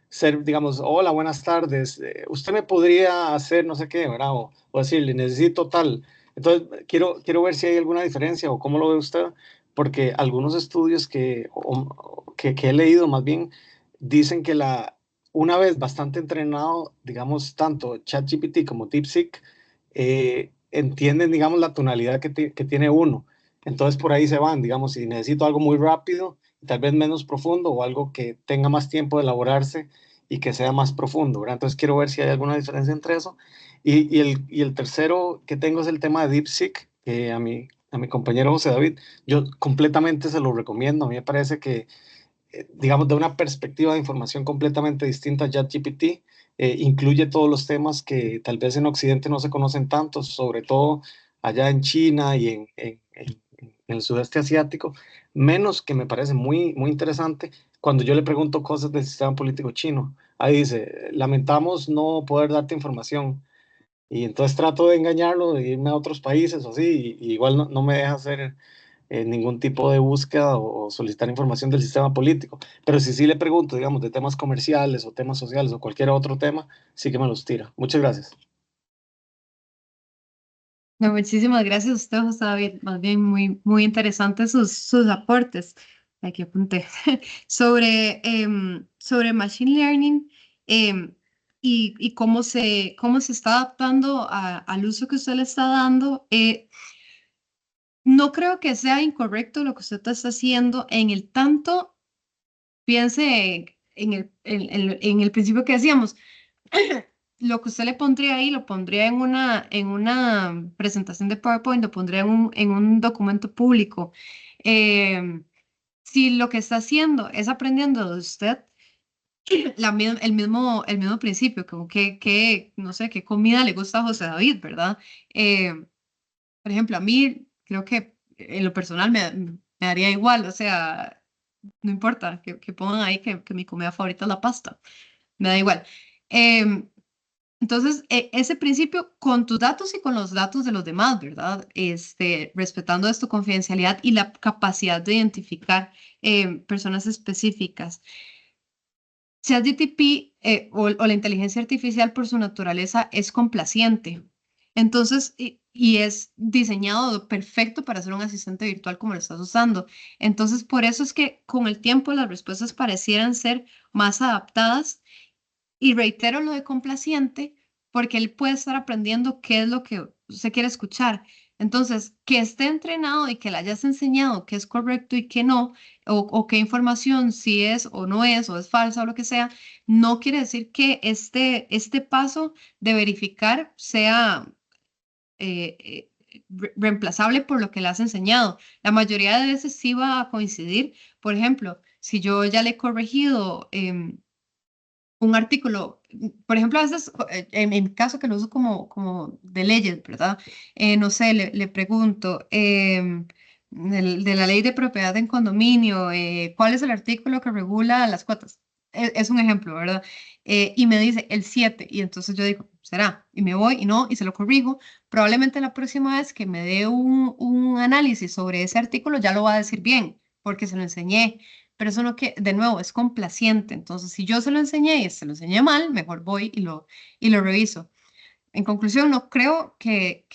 ser, digamos, hola, buenas tardes, usted me podría hacer no sé qué, ¿verdad? O decirle, necesito tal. Entonces, quiero ver si hay alguna diferencia o cómo lo ve usted, porque algunos estudios que he leído más bien dicen que una vez bastante entrenado, digamos, tanto ChatGPT como DeepSeek, entienden, digamos, la tonalidad que tiene uno. Entonces por ahí se van, digamos, si necesito algo muy rápido, tal vez menos profundo, o algo que tenga más tiempo de elaborarse y que sea más profundo, ¿verdad? Entonces quiero ver si hay alguna diferencia entre eso. Y el tercero que tengo es el tema de DeepSeek, que a mi compañero José David, yo completamente se lo recomiendo. A mí me parece que, digamos, de una perspectiva de información completamente distinta a ChatGPT, incluye todos los temas que tal vez en Occidente no se conocen tanto, sobre todo allá en China y en el sudeste asiático, menos que me parece muy interesante cuando yo le pregunto cosas del sistema político chino. Ahí dice, lamentamos no poder darte información. Y entonces trato de engañarlo, de irme a otros países o así, y igual no me deja hacer ningún tipo de búsqueda o solicitar información del sistema político. Pero si sí le pregunto, digamos, de temas comerciales o temas sociales o cualquier otro tema, sí que me los tira. Muchas gracias.
No, muchísimas gracias a usted, José David. Más bien, muy interesantes sus aportes. Aquí apunté. Sobre Machine Learning y cómo se está adaptando al uso que usted le está dando. No creo que sea incorrecto lo que usted está haciendo en el tanto, piense en el principio que decíamos. Lo que usted le pondría ahí, lo pondría en una presentación de PowerPoint, lo pondría en un documento público. Si lo que está haciendo es aprendiendo de usted, el mismo principio, como no sé, qué comida le gusta a José David, ¿verdad? Por ejemplo, a mí creo que en lo personal me daría igual, o sea, no importa que pongan ahí que mi comida favorita es la pasta, me da igual. Entonces, ese principio con tus datos y con los datos de los demás, ¿verdad? Respetando esto, confidencialidad y la capacidad de identificar personas específicas. ChatGPT o la inteligencia artificial por su naturaleza es complaciente. Entonces, y es diseñado perfecto para ser un asistente virtual como lo estás usando. Entonces, por eso es que con el tiempo las respuestas parecieran ser más adaptadas. Y reitero lo de complaciente porque él puede estar aprendiendo qué es lo que usted quiere escuchar. Entonces, que esté entrenado y que le hayas enseñado qué es correcto y qué no, o qué información si es o es falsa o lo que sea, no quiere decir que este paso de verificar sea reemplazable por lo que le has enseñado. La mayoría de veces sí va a coincidir. Por ejemplo, si yo ya le he corregido un artículo, por ejemplo, a veces, en mi caso que lo uso como de leyes, ¿verdad? No sé, le pregunto, de la ley de propiedad en condominio, ¿cuál es el artículo que regula las cuotas? Es un ejemplo, ¿verdad? Y me dice el 7, y entonces yo digo, será, y me voy y no, y se lo corrijo. Probablemente la próxima vez que me dé un análisis sobre ese artículo ya lo va a decir bien, porque se lo enseñé. Pero eso no que, de nuevo, es complaciente. Entonces, si yo se lo enseñé y se lo enseñé mal, mejor voy y lo reviso. En conclusión, no creo que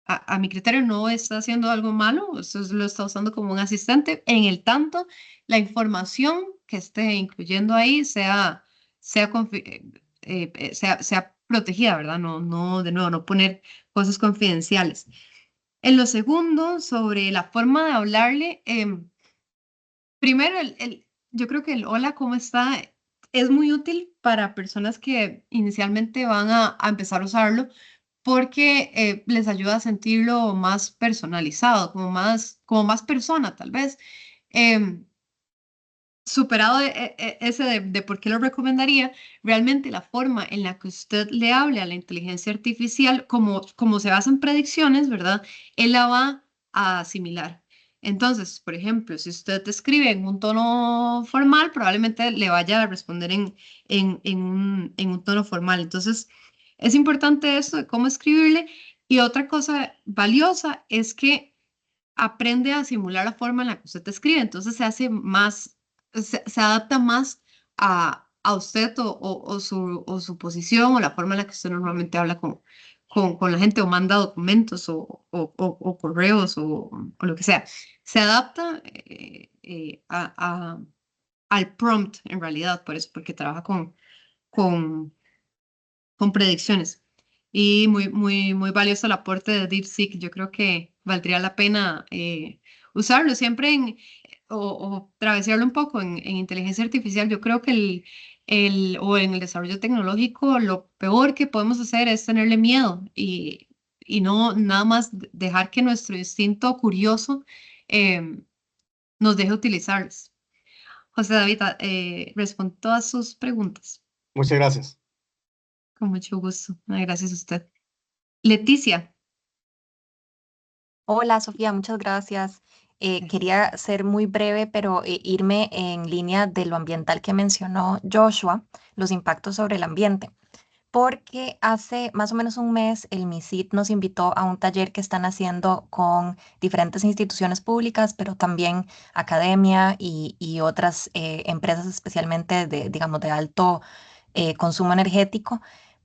a mi criterio no está haciendo algo malo, eso lo está usando como un asistente, en el tanto la información que esté incluyendo ahí sea protegida, ¿verdad? No, de nuevo, no poner cosas confidenciales. En lo segundo, sobre la forma de hablarle, primero, yo creo que el hola, ¿cómo está? Es muy útil para personas que inicialmente van a empezar a usarlo porque les ayuda a sentirlo más personalizado, como más persona, tal vez. Em, Superado ese de por qué lo recomendaría, realmente la forma en la que usted le hable a la inteligencia artificial, como se basa en predicciones, ¿verdad? Él la va a asimilar. Entonces, por ejemplo, si usted te escribe en un tono formal, probablemente le vaya a responder en un tono formal. Entonces, es importante esto de cómo escribirle. Y otra cosa valiosa es que aprende a simular la forma en la que usted te escribe. Entonces, se adapta más a usted o su posición o la forma en la que usted normalmente habla con la gente o manda documentos o correos o lo que sea. Se adapta al prompt en realidad, por eso, porque trabaja con, con predicciones. Y muy valioso el aporte de DeepSeek. Yo creo que valdría la pena usarlo siempre o travesearlo un poco en inteligencia artificial. Yo creo que o en el desarrollo tecnológico, lo peor que podemos hacer es tenerle miedo y no nada más dejar que nuestro instinto curioso nos deje utilizarlos. José David, respondo todas sus preguntas.
Muchas gracias.
Con mucho gusto. Ay, gracias a usted. Leticia.
Hola Sofía, muchas gracias. Quería ser muy breve, pero irme en línea de lo ambiental que mencionó Joshua, los impactos sobre el ambiente. porque hace más o menos un mes el MISIT nos invitó a un taller que están haciendo con diferentes instituciones públicas, pero también academia y otras empresas, especialmente de, digamos, de alto consumo energético,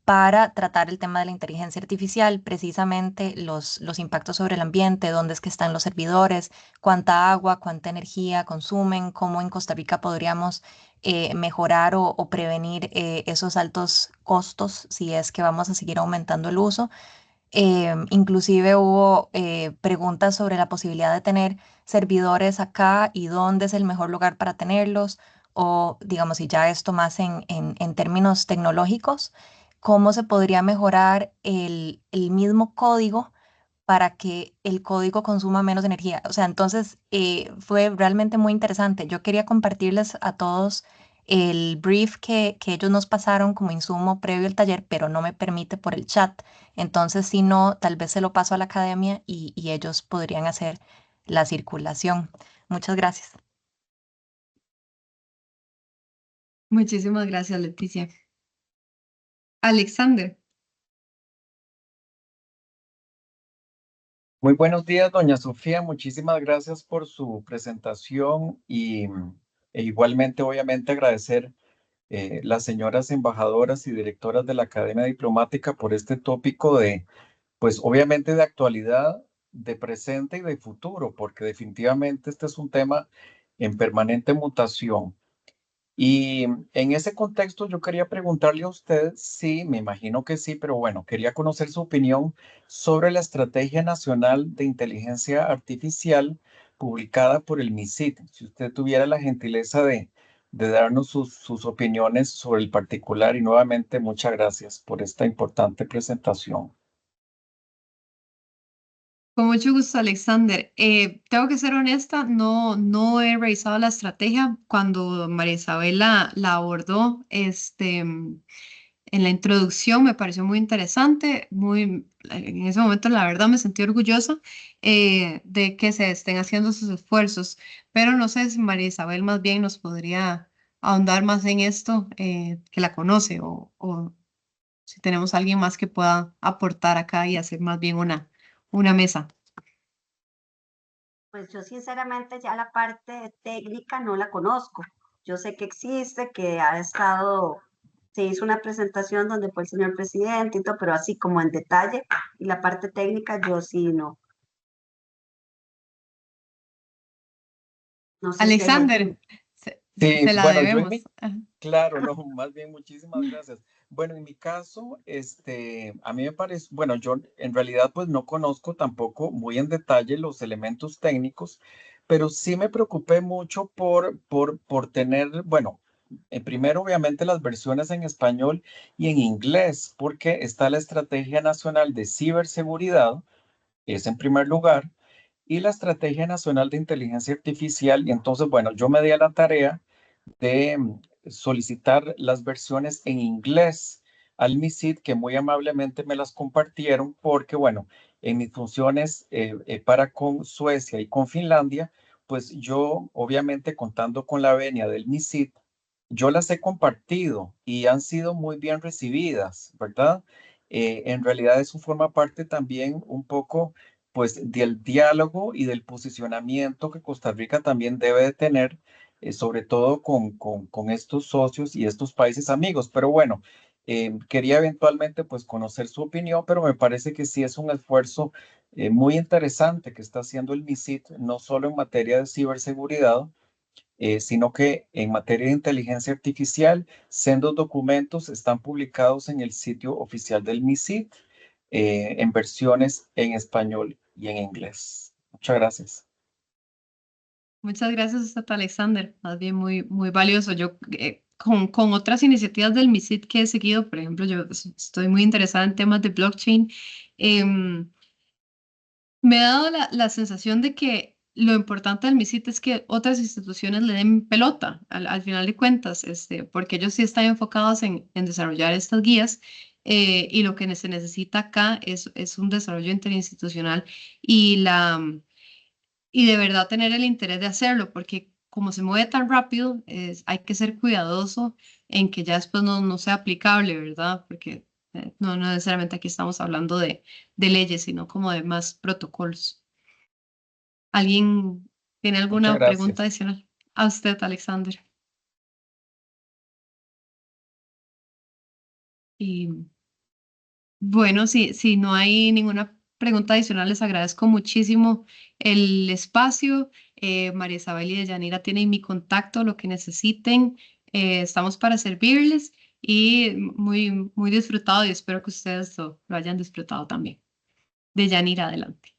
para tratar el tema de la inteligencia artificial, precisamente los impactos sobre el ambiente, dónde es que están los servidores, cuánta agua, cuánta energía consumen, cómo en Costa Rica podríamos mejorar o prevenir esos altos costos si es que vamos a seguir aumentando el uso. Inclusive hubo preguntas sobre la posibilidad de tener servidores acá y dónde es el mejor lugar para tenerlos, o digamos, si ya esto más en términos tecnológicos, cómo se podría mejorar el mismo código para que el código consuma menos energía. O sea, entonces fue realmente muy interesante. Yo quería compartirles a todos el brief que ellos nos pasaron como insumo previo al taller, pero no me permite por el chat. Entonces, si no, tal vez se lo paso a la academia y ellos podrían hacer la circulación. Muchas gracias.
Muchísimas gracias, Leticia. Alexander.
Muy buenos días, doña Sofía. Muchísimas gracias por su presentación e igualmente, obviamente, agradecer las señoras embajadoras y directoras de la Academia Diplomática por este tópico de, pues, obviamente de actualidad, de presente y de futuro, porque definitivamente este es un tema en permanente mutación. Y en ese contexto yo quería preguntarle a usted, sí, me imagino que sí, pero bueno, quería conocer su opinión sobre la Estrategia Nacional de Inteligencia Artificial publicada por el MISIT. Si usted tuviera la gentileza de darnos sus opiniones sobre el particular y nuevamente muchas gracias por esta importante presentación.
Con mucho gusto, Alexander. Tengo que ser honesta, no he revisado la estrategia. Cuando María Isabel la abordó en la introducción, me pareció muy interesante. En ese momento, la verdad, me sentí orgullosa de que se estén haciendo sus esfuerzos. Pero no sé si María Isabel más bien nos podría ahondar más en esto, que la conoce, o si tenemos alguien más que pueda aportar acá y hacer más bien una mesa.
Pues yo sinceramente ya la parte técnica no la conozco. Yo sé que existe, que ha estado, se hizo una presentación donde fue el señor presidente y todo, pero así como en detalle, y la parte técnica yo sí no sé si hay
Alexander,
alguien.
Sí,
se la
bueno, yo en
debemos.
mi,
Ajá.
claro, no, más bien muchísimas gracias. Bueno, en mi caso, a mí me parece, bueno, yo en realidad pues no conozco tampoco muy en detalle los elementos técnicos, pero sí me preocupé mucho por tener, bueno, primero obviamente las versiones en español y en inglés, porque está la Estrategia Nacional de Ciberseguridad, es en primer lugar, y la Estrategia Nacional de Inteligencia Artificial, y entonces, bueno, yo me di a la tarea de solicitar las versiones en inglés al MISID, que muy amablemente me las compartieron porque, bueno, en mis funciones para con Suecia y con Finlandia, pues yo, obviamente, contando con la venia del MISID, yo las he compartido y han sido muy bien recibidas, ¿verdad? En realidad eso forma parte también un poco, pues, del diálogo y del posicionamiento que Costa Rica también debe de tener sobre todo con estos socios y estos países amigos. Pero bueno, quería eventualmente pues conocer su opinión, pero me parece que sí es un esfuerzo muy interesante que está haciendo el MISIT, no solo en materia de ciberseguridad, sino que en materia de inteligencia artificial, sendos documentos están publicados en el sitio oficial del MISIT en versiones en español y en inglés. Muchas gracias.
Muchas gracias, Tata Alexander. Más bien muy valioso. Yo con otras iniciativas del MISIT que he seguido, por ejemplo, yo estoy muy interesada en temas de blockchain. em, Me ha dado la sensación de que lo importante del MISIT es que otras instituciones le den pelota al final de cuentas, porque ellos sí están enfocados en desarrollar estas guías, y lo que se necesita acá es un desarrollo interinstitucional y, y de verdad tener el interés de hacerlo, porque como se mueve tan rápido, hay que ser cuidadoso en que ya después no sea aplicable, ¿verdad? Porque no necesariamente aquí estamos hablando de leyes, sino como de más protocolos. ¿Alguien tiene alguna
Muchas
pregunta
gracias.
adicional? A usted, Alexander. Y bueno, si no hay ninguna pregunta adicional, les agradezco muchísimo el espacio. María Isabel y Deyanira tienen mi contacto, lo que necesiten. Estamos para servirles y muy disfrutado y espero que ustedes lo hayan disfrutado también. Deyanira, adelante.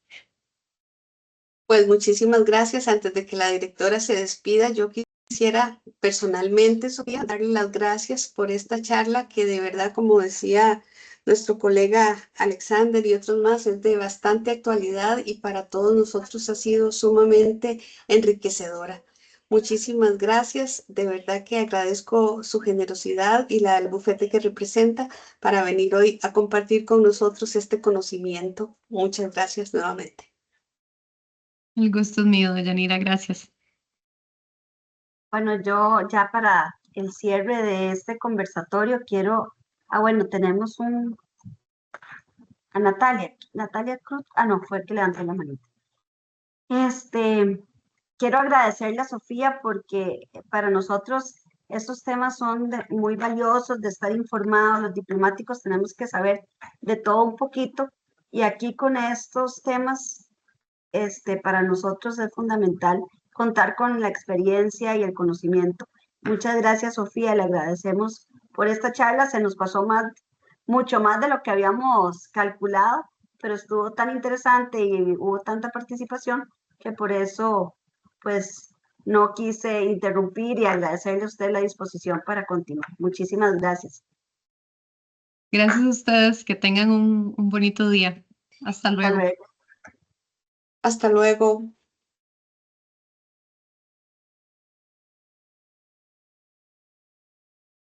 Pues muchísimas gracias. Antes de que la directora se despida, yo quisiera personalmente, Sofía, darle las gracias por esta charla que de verdad, como decía nuestro colega Alexander y otros más, es de bastante actualidad y para todos nosotros ha sido sumamente enriquecedora. Muchísimas gracias. De verdad que agradezco su generosidad y la del bufete que representa para venir hoy a compartir con nosotros este conocimiento. Muchas gracias nuevamente.
El gusto es mío, Deyanira, gracias.
Bueno, yo ya para el cierre de este conversatorio quiero, bueno, tenemos a Natalia Cruz, no, fue el que levantó la manita. Quiero agradecerle a Sofía porque para nosotros estos temas son muy valiosos de estar informados, los diplomáticos tenemos que saber de todo un poquito y aquí con estos temas, para nosotros es fundamental contar con la experiencia y el conocimiento. Muchas gracias, Sofía, le agradecemos por esta charla, se nos pasó mucho más de lo que habíamos calculado, pero estuvo tan interesante y hubo tanta participación que por eso, pues, no quise interrumpir y agradecerle a usted la disposición para continuar. Muchísimas gracias.
Gracias a ustedes, que tengan un bonito día. Hasta
Hasta
luego.
luego.
Hasta luego.